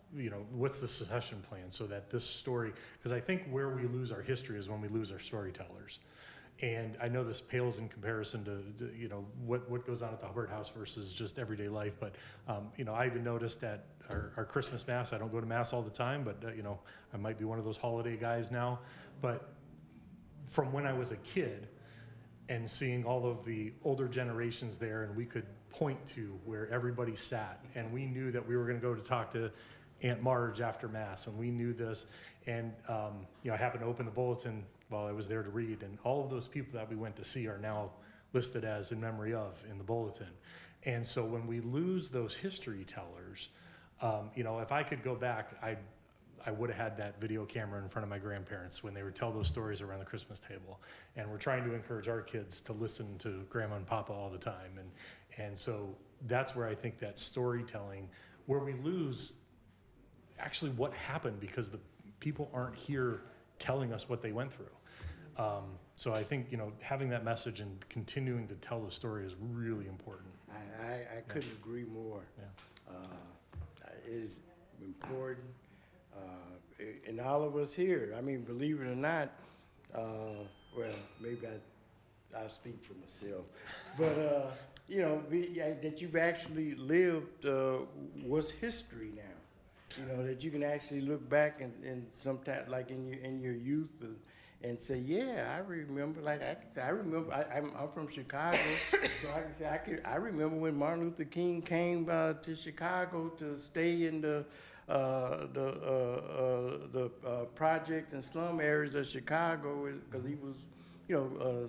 what's the succession plan, so that this story, because I think where we lose our history is when we lose our storytellers. And I know this pales in comparison to what goes on at the Hubbard House versus just everyday life. But, I even noticed that our Christmas Mass, I don't go to Mass all the time, but, I might be one of those holiday guys now. But from when I was a kid and seeing all of the older generations there, and we could point to where everybody sat, and we knew that we were going to go to talk to Aunt Marge after Mass, and we knew this. And, I happened to open the bulletin while I was there to read, and all of those people that we went to see are now listed as in memory of in the bulletin. And so when we lose those history tellers, if I could go back, I would have had that video camera in front of my grandparents when they would tell those stories around the Christmas table. And we're trying to encourage our kids to listen to Grandma and Papa all the time. And so that's where I think that storytelling, where we lose actually what happened, because the people aren't here telling us what they went through. So I think, having that message and continuing to tell the story is really important. I couldn't agree more. Yeah. It is important. And all of us here, I mean, believe it or not, well, maybe I'll speak for myself, but, that you've actually lived what's history now. That you can actually look back and sometimes, like in your youth, and say, yeah, I remember. Like I can say, I remember. I'm from Chicago, so I can say I remember when Martin Luther King came to Chicago to stay in the projects and slum areas of Chicago, because he was,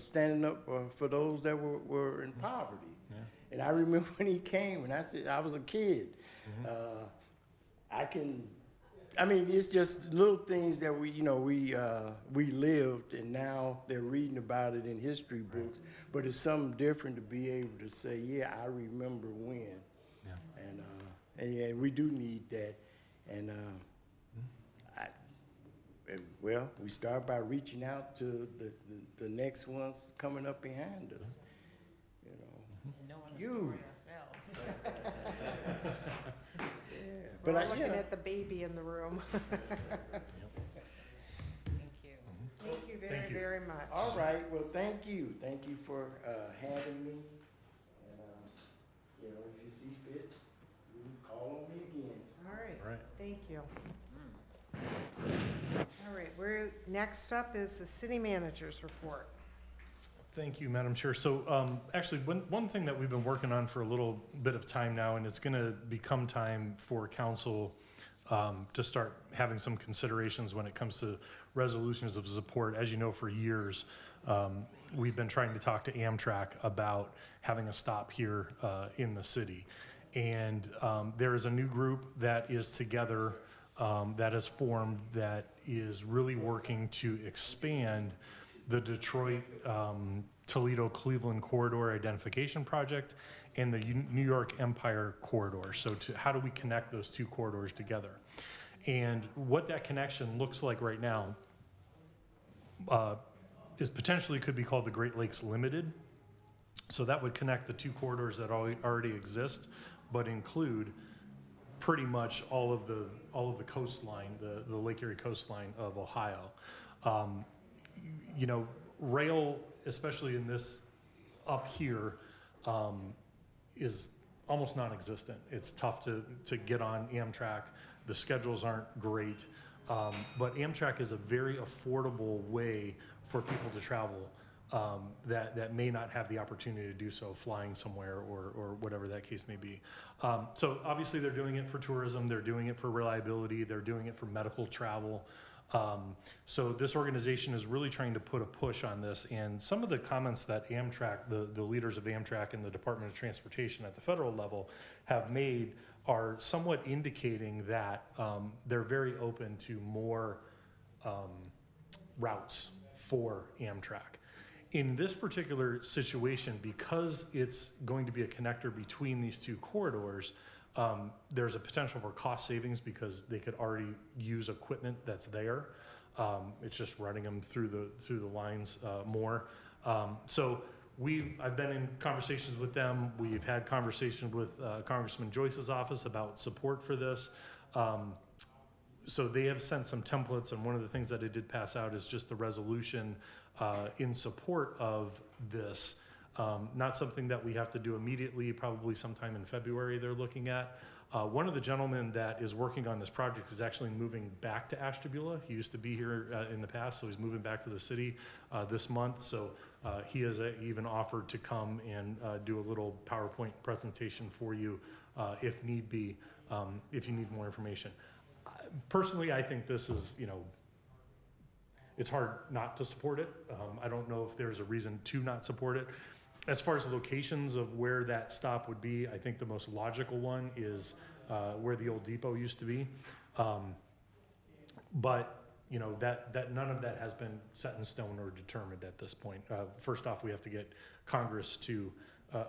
standing up for those that were in poverty. And I remember when he came, and I said, I was a kid. It's just little things that we lived, and now they're reading about it in history books. But it's something different to be able to say, yeah, I remember when. Yeah. And yeah, we do need that. And we start by reaching out to the next ones coming up behind us. You know. And knowing the You. story ourselves. We're But all I- looking yeah. at the baby in the room. Thank you. Thank you very, Thank you. very much. All right, well, thank you. Thank you for having me. And, if you see fit, you can call on me again. All right, All right. thank you. All right, next up is the city manager's report. Thank you, Madam Chair. So actually, one thing that we've been working on for a little bit of time now, and it's going to become time for council to start having some considerations when it comes to resolutions of support. As you know, for years, we've been trying to talk to Amtrak about having a stop here in the city. And there is a new group that is together, that has formed, that is really working to expand the Detroit, Toledo, Cleveland Corridor Identification Project and the New York Empire Corridor. So how do we connect those two corridors together? And what that connection looks like right now is potentially could be called the Great Lakes Limited. So that would connect the two corridors that already exist, but include pretty much all of the coastline, the Lake Erie coastline of Ohio. Rail, especially in this up here, is almost non-existent. It's tough to get on Amtrak. The schedules aren't great, but Amtrak is a very affordable way for people to travel that may not have the opportunity to do so flying somewhere or whatever that case may be. So obviously they're doing it for tourism, they're doing it for reliability, they're doing it for medical travel. So this organization is really trying to put a push on this, and some of the comments that Amtrak, the leaders of Amtrak and the Department of Transportation at the federal level have made are somewhat indicating that they're very open to more routes for Amtrak. In this particular situation, because it's going to be a connector between these two corridors, there's a potential for cost savings because they could already use equipment that's there. It's just running them through the lines more. So I've been in conversations with them. We've had conversations with Congressman Joyce's office about support for this. So they have sent some templates, and one of the things that I did pass out is just the resolution in support of this. Not something that we have to do immediately, probably sometime in February they're looking at. One of the gentlemen that is working on this project is actually moving back to Ashtabula. He used to be here in the past, so he's moving back to the city this month. So he has even offered to come and do a little PowerPoint presentation for you if need be, if you need more information. Personally, I think this is, it's hard not to support it. I don't know if there's a reason to not support it. As far as the locations of where that stop would be, I think the most logical one is where the old depot used to be. But that none of that has been set in stone or determined at this point. First off, we have to get Congress to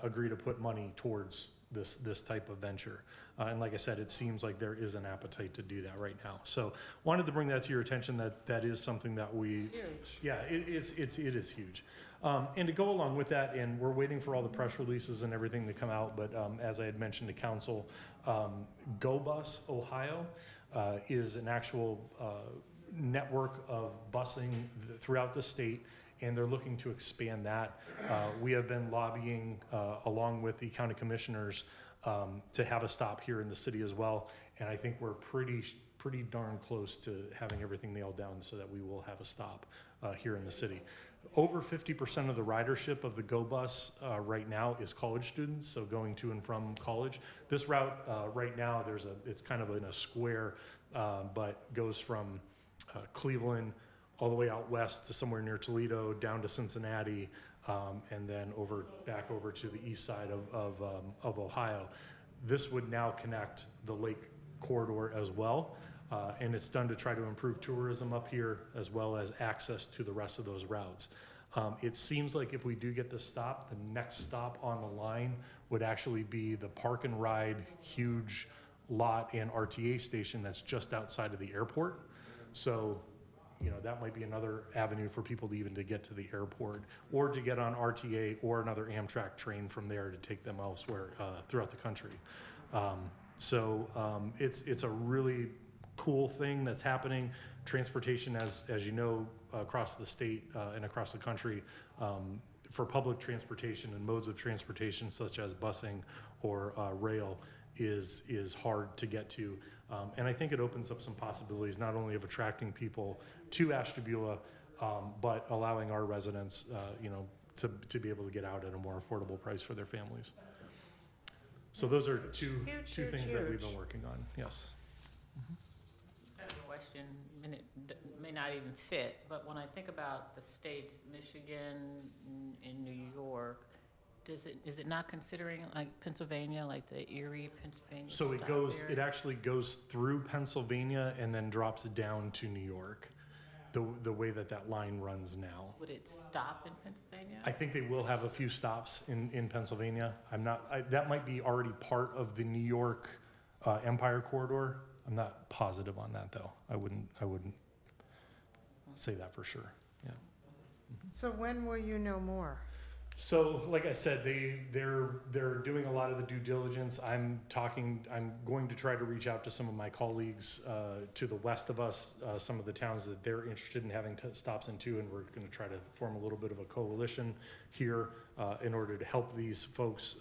agree to put money towards this type of venture. And like I said, it seems like there is an appetite to do that right now. So wanted to bring that to your attention, that is something that we, Huge. yeah, it is huge. And to go along with that, and we're waiting for all the press releases and everything to come out, but as I had mentioned to council, GoBus Ohio is an actual network of busing throughout the state, and they're looking to expand that. We have been lobbying along with the county commissioners to have a stop here in the city as well, and I think we're pretty darn close to having everything nailed down so that we will have a stop here in the city. Over 50% of the ridership of the GoBus right now is college students, so going to and from college. This route right now, it's kind of in a square, but goes from Cleveland all the way out west to somewhere near Toledo, down to Cincinnati, and then back over to the east side of Ohio. This would now connect the lake corridor as well, and it's done to try to improve tourism up here as well as access to the rest of those routes. It seems like if we do get this stop, the next stop on the line would actually be the park and ride huge lot and RTA station that's just outside of the airport. So, you know, that might be another avenue for people to even to get to the airport or to get on RTA or another Amtrak train from there to take them elsewhere throughout the country. It's a really cool thing that's happening. Transportation, as you know, across the state and across the country, for public transportation and modes of transportation such as busing or rail is hard to get to. And I think it opens up some possibilities, not only of attracting people to Ashtabula, but allowing our residents, to be able to get out at a more affordable price for their families. So those are two things that we've been working on, yes. I have a question, and it may not even fit, but when I think about the states, Michigan and New York, is it not considering like Pennsylvania, like the Erie, Pennsylvania So stop area? it actually goes through Pennsylvania and then drops down to New York, the way that line runs now. Would it stop in Pennsylvania? I think they will have a few stops in Pennsylvania. That might be already part of the New York Empire Corridor. I'm not positive on that though. I wouldn't say that for sure. Yeah. So when will you know more? So, like I said, they're doing a lot of the due diligence. I'm going to try to reach out to some of my colleagues to the west of us, some of the towns that they're interested in having stops into, and we're going to try to form a little bit of a coalition here in order to help these folks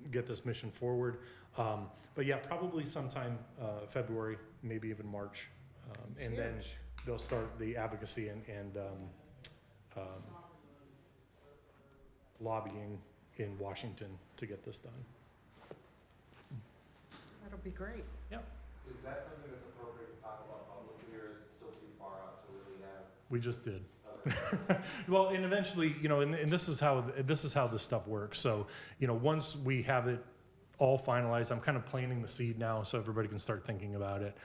get this mission forward. But yeah, probably sometime February, maybe even March, and then they'll start the advocacy and lobbying in Washington to get this done. That'll be great. Is that something that's appropriate to talk about publicly, or is it still too far out to really have? We just did. Okay. Well, and eventually, and this is how this stuff works. So, once we have it all finalized, I'm kind of planting the seed now so everybody can start thinking about it.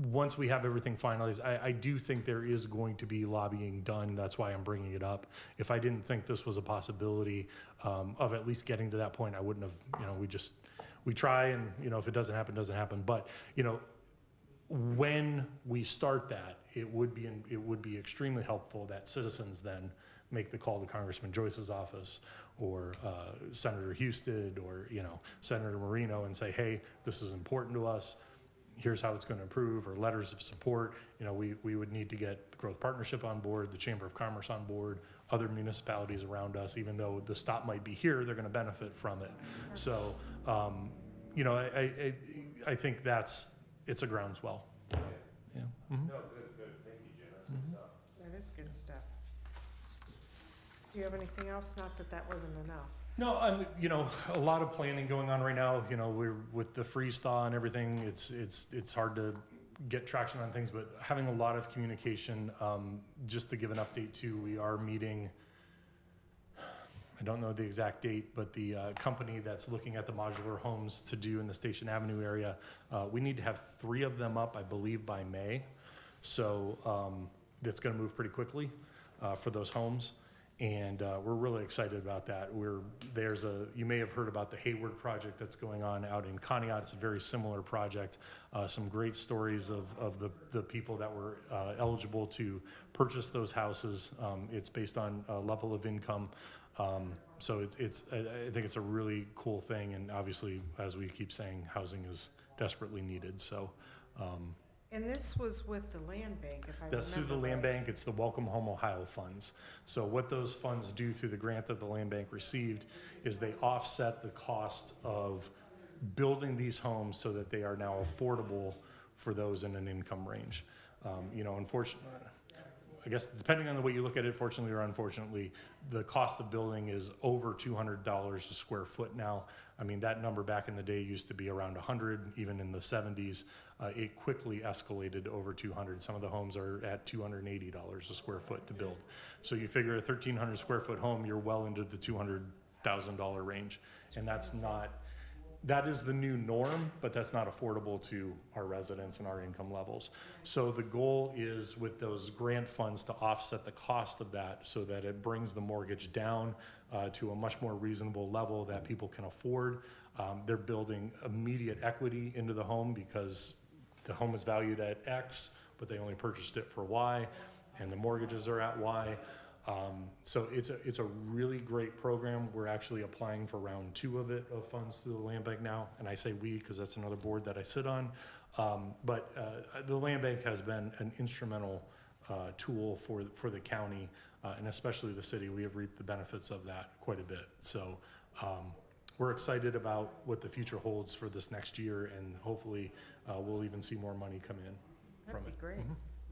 Once we have everything finalized, I do think there is going to be lobbying done. That's why I'm bringing it up. If I didn't think this was a possibility of at least getting to that point, I wouldn't have, we try and, if it doesn't happen, doesn't happen. But, when we start that, it would be extremely helpful that citizens then make the call to Congressman Joyce's office or Senator Husted or, Senator Marino and say, hey, this is important to us. Here's how it's going to improve, or letters of support. We would need to get the Growth Partnership on board, the Chamber of Commerce on board, other municipalities around us. Even though the stop might be here, they're going to benefit from it. So, I think it's a groundswell. Yeah. Mm-hmm. No, good, thank you, Jim, that's good stuff. That is good stuff. Do you have anything else? Not that that wasn't enough. No, a lot of planning going on right now. We're with the freeze thaw and everything. It's hard to get traction on things, but having a lot of communication. Just to give an update too, we are meeting. I don't know the exact date, but the company that's looking at the modular homes to do in the Station Avenue area, we need to have 3 of them up, I believe, by May. So that's going to move pretty quickly for those homes. And we're really excited about that. You may have heard about the Hayward project that's going on out in Conneaut. It's a very similar project. Some great stories of the people that were eligible to purchase those houses. It's based on a level of income. So I think it's a really cool thing. And obviously, as we keep saying, housing is desperately needed. So. And this was with the land bank, if I remember. That's through the land right. bank. It's the Welcome Home Ohio funds. So what those funds do through the grant that the land bank received is they offset the cost of building these homes so that they are now affordable for those in an income range. Unfortunately, I guess depending on the way you look at it, fortunately or unfortunately, the cost of building is over $200 a square foot now. I mean, that number back in the day used to be around 100, even in the 70s. It quickly escalated over 200. Some of the homes are at $280 a square foot to build. So you figure a 1,300 square foot home, you're well into the $200,000 range. And that is the new norm, but that's not affordable to our residents and our income levels. So the goal is with those grant funds to offset the cost of that so that it brings the mortgage down to a much more reasonable level that people can afford. They're building immediate equity into the home because the home is valued at X, but they only purchased it for Y, and the mortgages are at Y. So it's a really great program. We're actually applying for round 2 of funds through the Land Bank now, and I say we because that's another board that I sit on. But the Land Bank has been an instrumental tool for the county, and especially the city. We have reaped the benefits of that quite a bit. So we're excited about what the future holds for this next year, and hopefully we'll even see more money come in from That'd it. be great.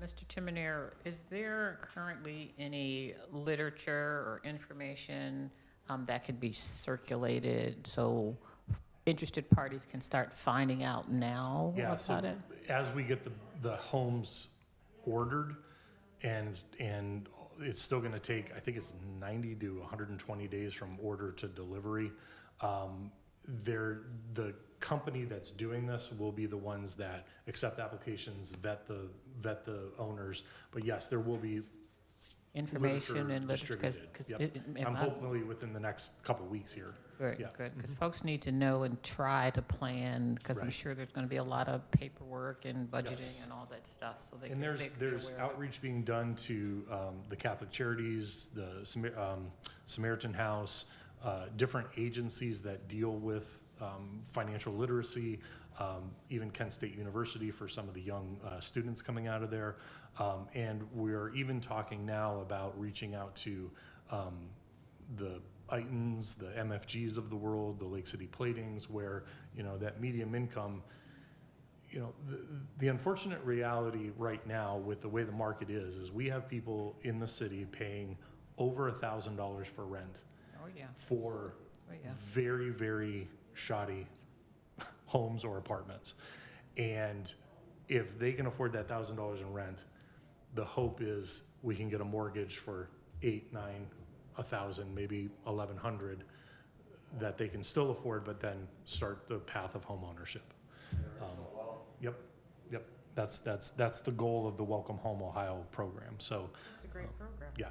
Mr. Timonier, is there currently any literature or information that could be circulated so interested parties can start finding out now Yeah, so about it? as we get the homes ordered, and it's still gonna take, I think it's 90 to 120 days from order to delivery. The company that's doing this will be the ones that accept applications, vet the owners. But yes, there will be Information and literature, distributed. Yep. I'm hopefully within the next couple weeks here. Very Yeah. good, because folks need to know and try to plan, because I'm Right. sure there's going to be a lot of paperwork and budgeting Yes. and all that stuff, so they And can there's they can be aware of it. outreach being done to the Catholic Charities, the Samaritan House, different agencies that deal with financial literacy, even Kent State University for some of the young students coming out of there. And we're even talking now about reaching out to the Itons, the MFGs of the world, the Lake City Platings, where, that medium income, the unfortunate reality right now with the way the market is we have people in the city paying over $1,000 for rent Oh, yeah, for oh, yeah. very, very shoddy homes or apartments. And if they can afford that $1,000 in rent, the hope is we can get a mortgage for 8, 9, 1,000, maybe 1,100 that they can still afford, but then start the path of home ownership. Yep. That's the goal of the Welcome Home Ohio program. So, It's a great program. yeah.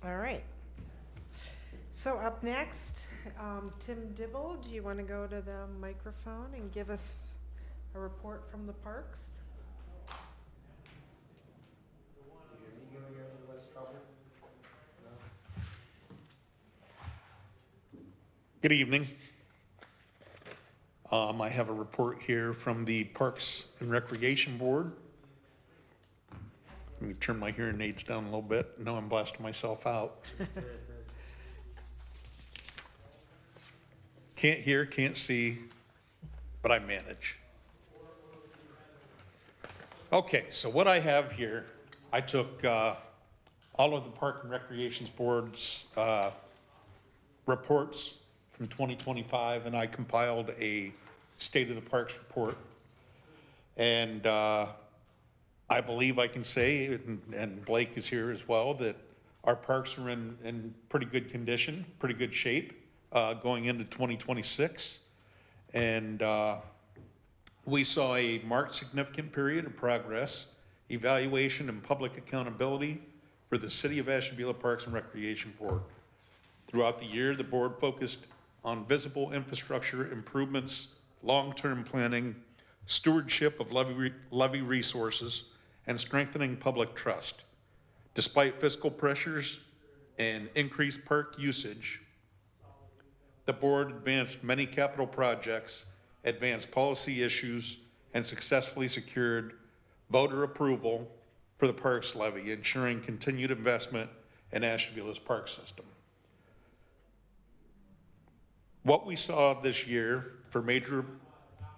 All right. So up next, Tim Dibble, do you want to go to the microphone and give us a report from the parks? Good evening. I have a report here from the Parks and Recreation Board. Let me turn my hearing aids down a little bit. Now I'm blasting myself out. Can't hear, can't see, but I manage. Okay, so what I have here, I took all of the Park and Recreation Board's reports from 2025, and I compiled a State of the Parks report. And I believe I can say, and Blake is here as well, that our parks are in pretty good condition, pretty good shape going into 2026. And we saw a marked significant period of progress, evaluation, and public accountability for the City of Ashtabula Parks and Recreation Board. Throughout the year, the board focused on visible infrastructure improvements, long-term planning, stewardship of levy resources, and strengthening public trust. Despite fiscal pressures and increased park usage, the board advanced many capital projects, advanced policy issues, and successfully secured voter approval for the parks levy, ensuring continued investment in Ashtabula's park system. What we saw this year for major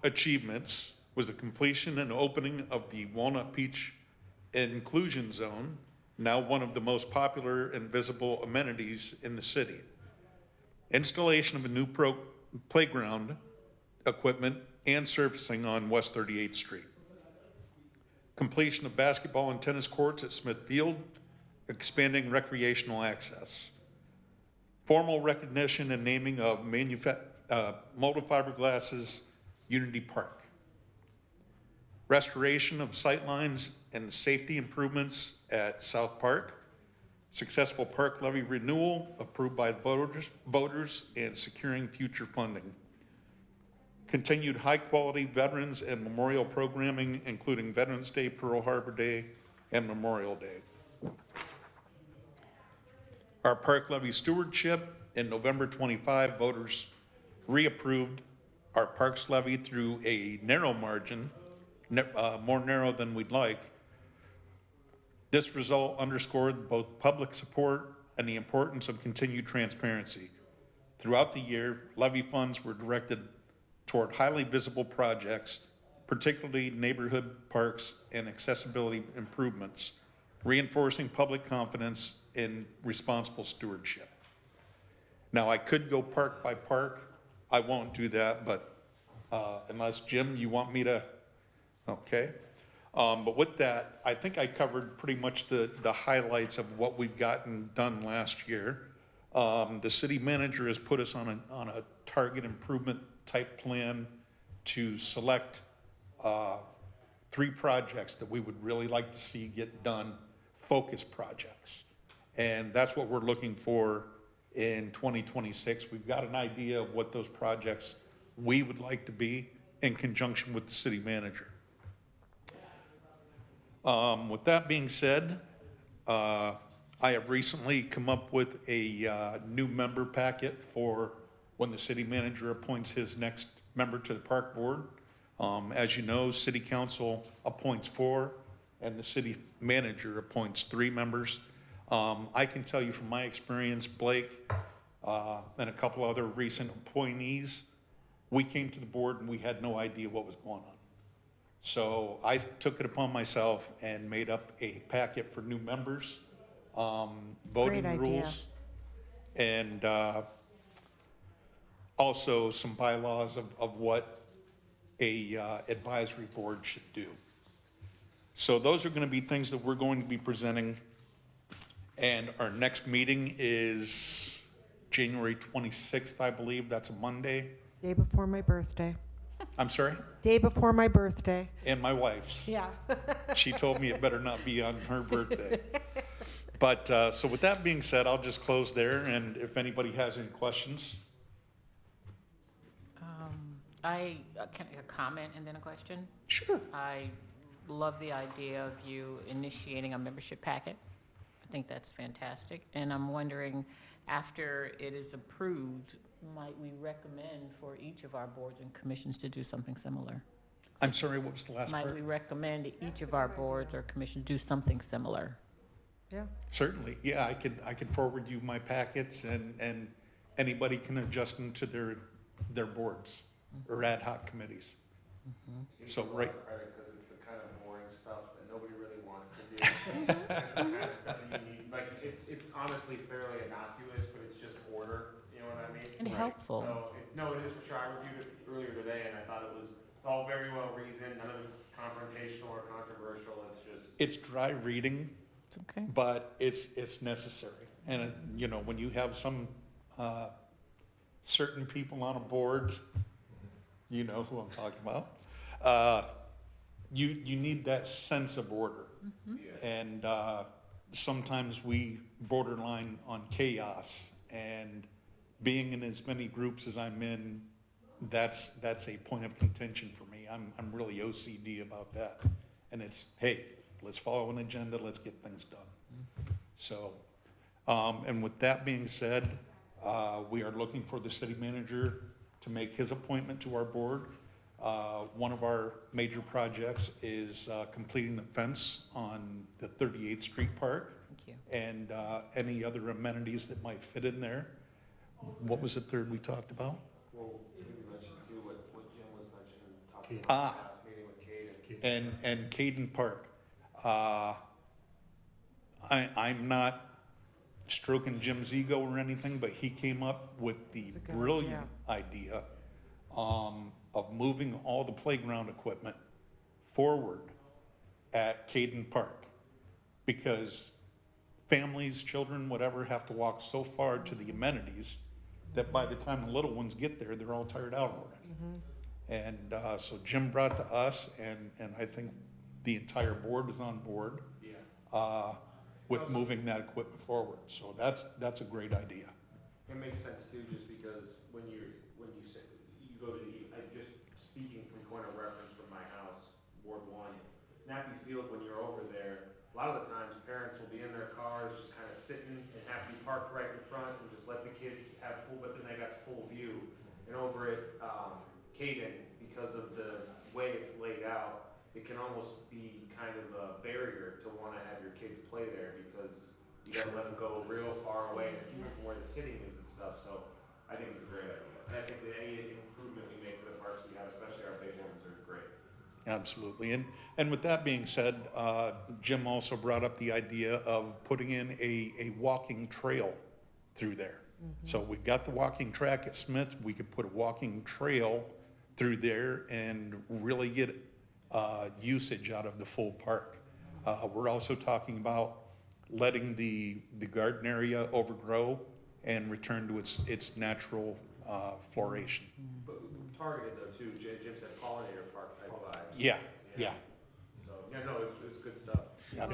achievements was the completion and opening of the Walnut Beach inclusion zone, now one of the most popular and visible amenities in the city. Installation of a new playground equipment and surfacing on West 38th Street. Completion of basketball and tennis courts at Smith Field, expanding recreational access. Formal recognition and naming of molded fiberglass's Unity Park. Restoration of sightlines and safety improvements at South Park. Successful park levy renewal approved by voters and securing future funding. Continued high-quality veterans and memorial programming, including Veterans Day, Pearl Harbor Day, and Memorial Day. Our park levy stewardship. In November 25, voters reapproved our parks levy through a narrow margin, more narrow than we'd like. This result underscored both public support and the importance of continued transparency. Throughout the year, levy funds were directed toward highly visible projects, particularly neighborhood parks and accessibility improvements, reinforcing public confidence in responsible stewardship. Now, I could go park by park. I won't do that, but unless, Jim, you want me to, okay. But with that, I think I covered pretty much the highlights of what we've gotten done last year. The city manager has put us on a target improvement type plan to select 3 projects that we would really like to see get done, focus projects. And that's what we're looking for in 2026. We've got an idea of what those projects we would like to be in conjunction with the city manager. With that being said, I have recently come up with a new member packet for when the city manager appoints his next member to the park board. As you know, city council appoints 4 and the city manager appoints 3 members. I can tell you from my experience, Blake, and a couple other recent appointees, we came to the board and we had no idea what was going on. So I took it upon myself and made up a packet for new members, voting Great idea. rules, and also some bylaws of what a advisory board should do. So those are going to be things that we're going to be presenting. And our next meeting is January 26th, I believe. That's a Monday. Day before my birthday. I'm sorry? Day before my birthday. And my wife's. Yeah. She told me it better not be on her birthday. But, so with that being said, I'll just close there, and if anybody has any questions. Can I a comment and then a question? Sure. I love the idea of you initiating a membership packet. I think that's fantastic. And I'm wondering, after it is approved, might we recommend for each of our boards and commissions to do something similar? I'm sorry, what was the last Might part? we recommend each of our boards or commissions do something similar? Yeah. Certainly, yeah, I could forward you my packets, and anybody can adjust them to their boards or ad hoc committees. So, right. Because it's the kind of boring stuff that nobody really wants to do. That's the kind of stuff that you need, like, it's honestly fairly innocuous, but it's just order, you know what I mean? And helpful. So, it is for sure, I reviewed it earlier today, and I thought it was all very well reasoned, none of it's confrontational or controversial, it's just. It's dry reading, It's okay. but it's necessary. And, you know, when you have some certain people on a board, you know who I'm talking about, you need that sense of order. And sometimes we borderline on chaos, and being in as many groups as I'm in, that's a point of contention for me. I'm really OCD about that. And it's, hey, let's follow an agenda, let's get things done. So, and with that being said, we are looking for the city manager to make his appointment to our board. One of our major projects is completing the fence on the 38th Street Park. Thank you. And any other amenities that might fit in there. What was the third we talked about? Well, you mentioned too, what Jim was mentioning, talking about the last meeting with Kate. And Caden Park. I'm not stroking Jim's ego or anything, but he came up with the It's a good brilliant idea of moving all the playground equipment forward at Caden Park. Because families, children, whatever, have to walk so far to the amenities that by the time the little ones get there, they're all tired out already. And so Jim brought to us, and I think the entire board was on board with moving that equipment forward. So that's a great idea. It makes sense too, just because when you say, you go to I just speaking from point of reference from my house, Ward 1, Snappy Field, when you're over there, a lot of the times parents will be in their cars, just kind of sitting and have you parked right in front and just let the kids have full, but then they got full view. And over at Caden, because of the way it's laid out, it can almost be kind of a barrier to want to have your kids play there because you gotta let them go real far away, and it's even from where the sitting is and stuff, so I think it's a great idea. And I think that any improvement we make to the parks we have, especially our big ones, are great. Absolutely. And with that being said, Jim also brought up the idea of putting in a walking trail through there. So we've got the walking track at Smith. We could put a walking trail through there and really get usage out of the full park. We're also talking about letting the garden area overgrow and return to its natural floration. But targeted though too, Jim said pollinator park type vibes. Yeah. So, yeah, no, it's good stuff. Yeah,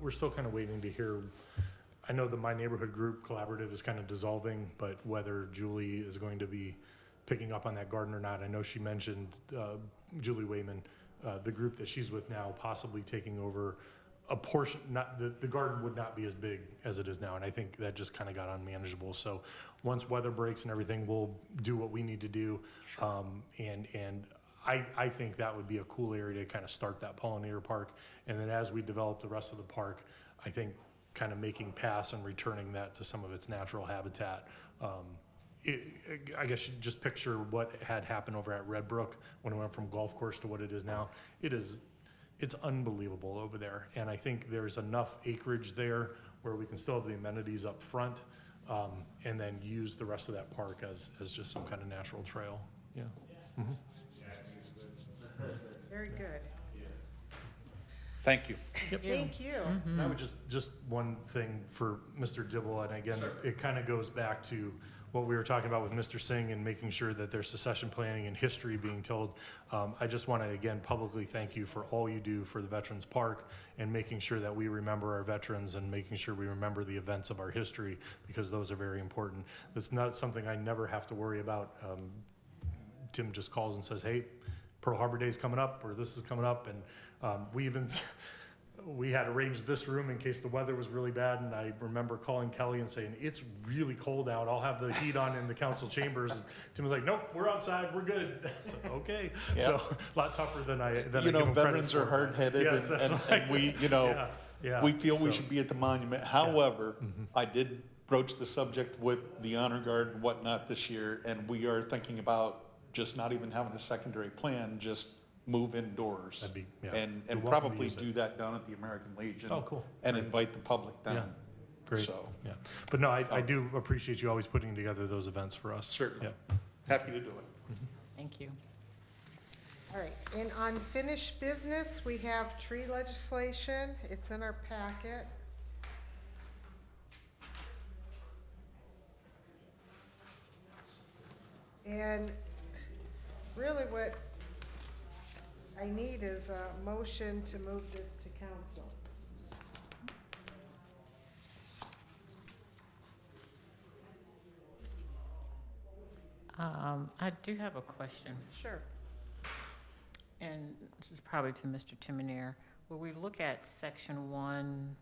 we're still kind of waiting to hear. I know the My Neighborhood Group Collaborative is kind of dissolving, but whether Julie is going to be picking up on that garden or not, I know she mentioned Julie Wayman, the group that she's with now, possibly taking over a portion. Not the garden would not be as big as it is now, and I think that just kind of got unmanageable. So once weather breaks and everything, we'll do what we need to do. And I think that would be a cool area to kind of start that pollinator park, and then as we develop the rest of the park, I think kind of making paths and returning that to some of its natural habitat. I guess you just picture what had happened over at Red Brook when it went from golf course to what it is now. It's unbelievable over there, and I think there's enough acreage there where we can still have the amenities up front, and then use the rest of that park as just some kind of natural trail. Yeah. Very good. Thank you. Thank you. And I would just one thing for Mr. Dibble, and again, it kind of goes back to what we were talking about with Mr. Singh and making sure that there's succession planning and history being told. I just want to again publicly thank you for all you do for the Veterans Park and making sure that we remember our veterans and making sure we remember the events of our history, because those are very important. It's not something I never have to worry about. Tim just calls and says, hey, Pearl Harbor Day's coming up, or this is coming up, and we had arranged this room in case the weather was really bad, and I remember calling Kelly and saying, it's really cold out, I'll have the heat on in the council chambers. And Tim was like, nope, we're outside, we're good. I said, okay. Yeah. So a lot tougher than I give them Veterans credit are for. hard-headed, Yes, that's and right. we, Yeah, we feel we so- should be at the monument. However, I did broach the subject with the honor guard and whatnot this year, and we are thinking about just not even having a secondary plan, just move indoors. That'd be, yeah. And You're welcome to probably use it. do that down at the American Legion. Oh, cool. And invite the public Yeah. down. Great, So, yeah. But no, I do appreciate you always putting together those events for us. certainly, Yeah. happy to do it. Thank you. All right, in unfinished business, we have tree legislation. It's in our packet. And really what I need is a motion to move this to council. I do have a question, Sure. and this is probably to Mr. Timonier. Will we look at section 1?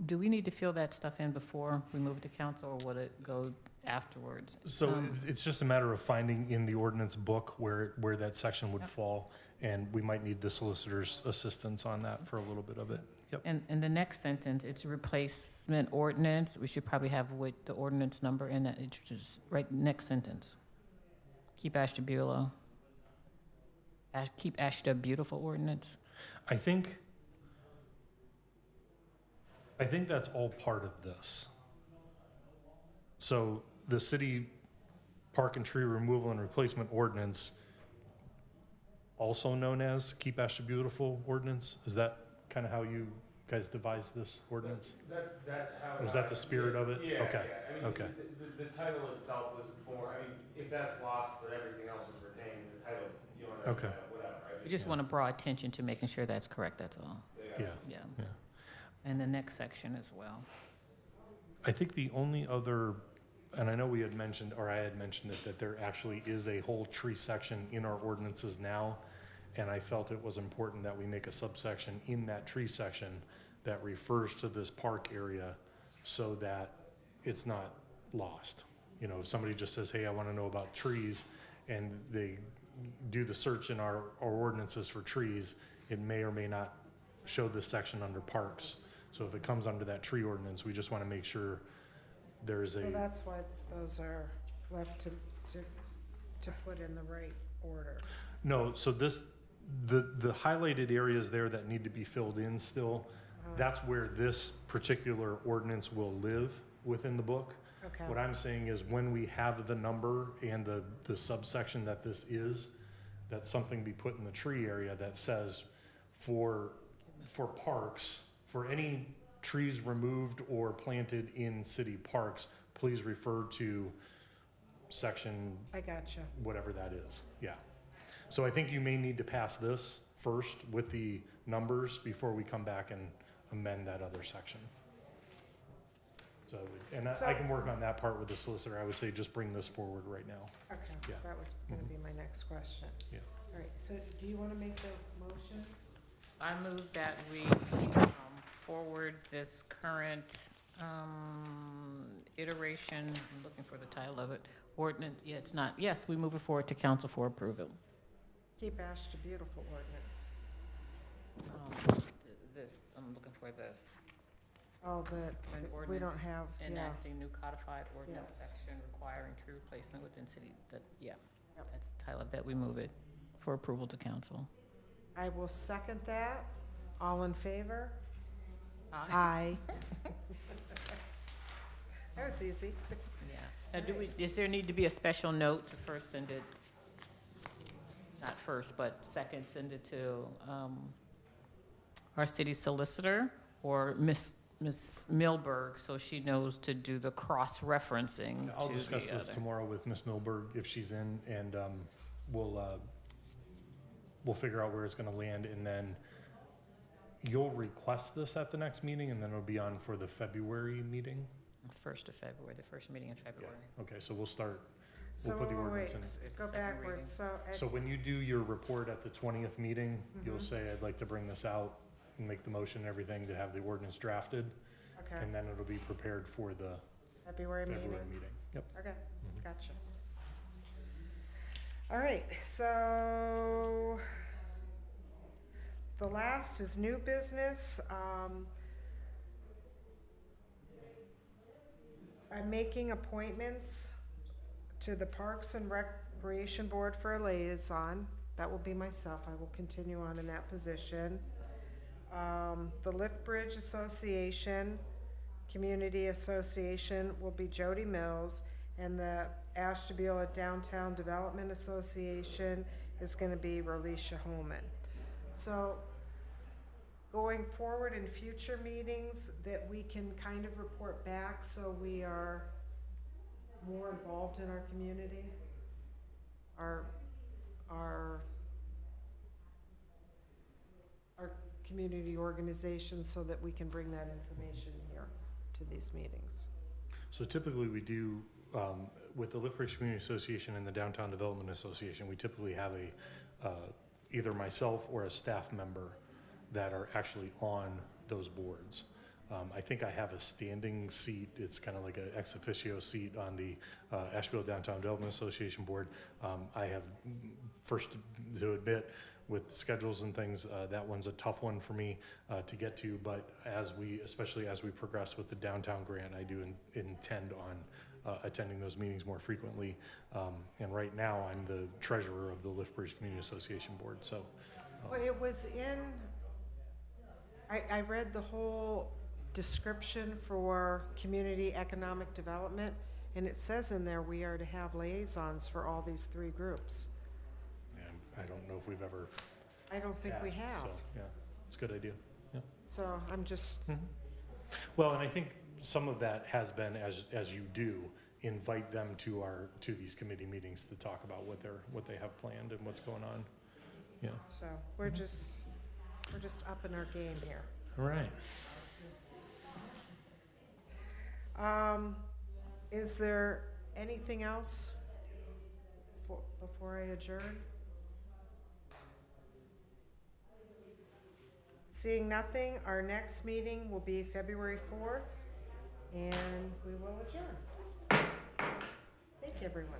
Do we need to fill that stuff in before we move it to council, or would it go afterwards? So it's just a matter of finding in the ordinance book where that section would Yep. fall, and we might need the solicitor's assistance on that for a little bit of it. Yep. And in the next sentence, it's replacement ordinance. We should probably have with the ordinance number in it. It's just right next sentence. Keep Ashtabula. Keep Ashtabula beautiful ordinance. I think that's all part of this. So the city park and tree removal and replacement ordinance, also known as Keep Ashton Beautiful ordinance, is that kind of how you guys devised this ordinance? That's, how. Was that the spirit of it? Yeah, Okay, yeah. I mean, okay. the title itself was before, I mean, if that's lost, but everything else is retained, the title's, you know, Okay. whatever. We just want to draw attention to making sure that's correct, that's all. Yeah, Yeah. yeah. And the next section as well. I think the only other, and I know we had mentioned, or I had mentioned it, that there actually is a whole tree section in our ordinances now. And I felt it was important that we make a subsection in that tree section that refers to this park area so that it's not lost. You know, if somebody just says, hey, I want to know about trees, and they do the search in our ordinances for trees, it may or may not show this section under parks. So if it comes under that tree ordinance, we just want to make sure there's So a, that's why those are left to put in the right order. no, so this, the highlighted areas there that need to be filled in still, that's where this particular ordinance will live within the book. Okay, What I'm saying is when we have the number and the subsection that this is, that something be put in the tree area that says for parks, for any trees removed or planted in city parks, please refer to section I gotcha. whatever that is, yeah. So I think you may need to pass this first with the numbers before we come back and amend that other section. So, and I can work on that part with the solicitor. I would say just bring this forward right now. Okay, Yeah. that was gonna be my next question. Yeah. All right, so do you wanna make the motion? I move that we forward this current iteration, I'm looking for the title of it, ordinance, yeah, it's not, yes, we move it forward to council for approval. Keep Ashton Beautiful ordinance. This, I'm looking for this. Oh, An we don't ordinance have, yeah, Enacting new codified ordinance Yes. section requiring tree replacement within city, that, yeah. Yep. That's the title of that, we move it for approval to council. I will second that. All in favor? Aye. Aye. That was easy. Yeah. Now, does there need to be a special note to first send it, not first, but second, send it to our city solicitor or Miss Milberg, so she knows to do the cross-referencing I'll to discuss the this other? tomorrow with Ms. Milberg if she's in, and we'll figure out where it's gonna land, and then you'll request this at the next meeting, and then it'll be on for the February meeting? 1st of February, the first meeting in February. Okay, so we'll start, So we'll put the wait, ordinance in. There's a go second reading. backwards, so, So when you do your report at the 20th meeting, you'll Mhm. say, I'd like to bring this out and make the motion and everything to have the ordinance drafted, okay, and then it'll be prepared for the February February meeting. meeting. Yep. Okay, Mhm. gotcha. All right, so the last is new business. I'm making appointments to the Parks and Recreation Board for a liaison. That will be myself. I will continue on in that position. The Lift Bridge Association, Community Association will be Jody Mills, and the Ashtabula Downtown Development Association is gonna be Rolisha Holman. So, going forward in future meetings, that we can kind of report back so we are more involved in our community, our community organizations, so that we can bring that information here to these meetings. So typically we do, with the Lift Bridge Community Association and the Downtown Development Association, we typically have either myself or a staff member that are actually on those boards. I think I have a standing seat. It's kind of like an ex officio seat on the Asheville Downtown Development Association board. I have, first to admit, with schedules and things, that one's a tough one for me to get to. But especially as we progress with the downtown grant, I do intend on attending those meetings more frequently. And right now, I'm the treasurer of the Lift Bridge Community Association board. So, Well, it was in I read the whole description for community economic development, and it says in there we are to have liaisons for all these three groups. And I don't know if we've ever. I don't think we had, have. So, yeah, it's a good idea. Yeah. So I'm just, Well, and I think some of that has been, as you do, invite them to these committee meetings to talk about what they have planned and what's going on. Yeah. so we're just upping our game here. All right. Is there anything else before I adjourn? Seeing nothing, our next meeting will be February 4th, and we will adjourn. Thank you, everyone.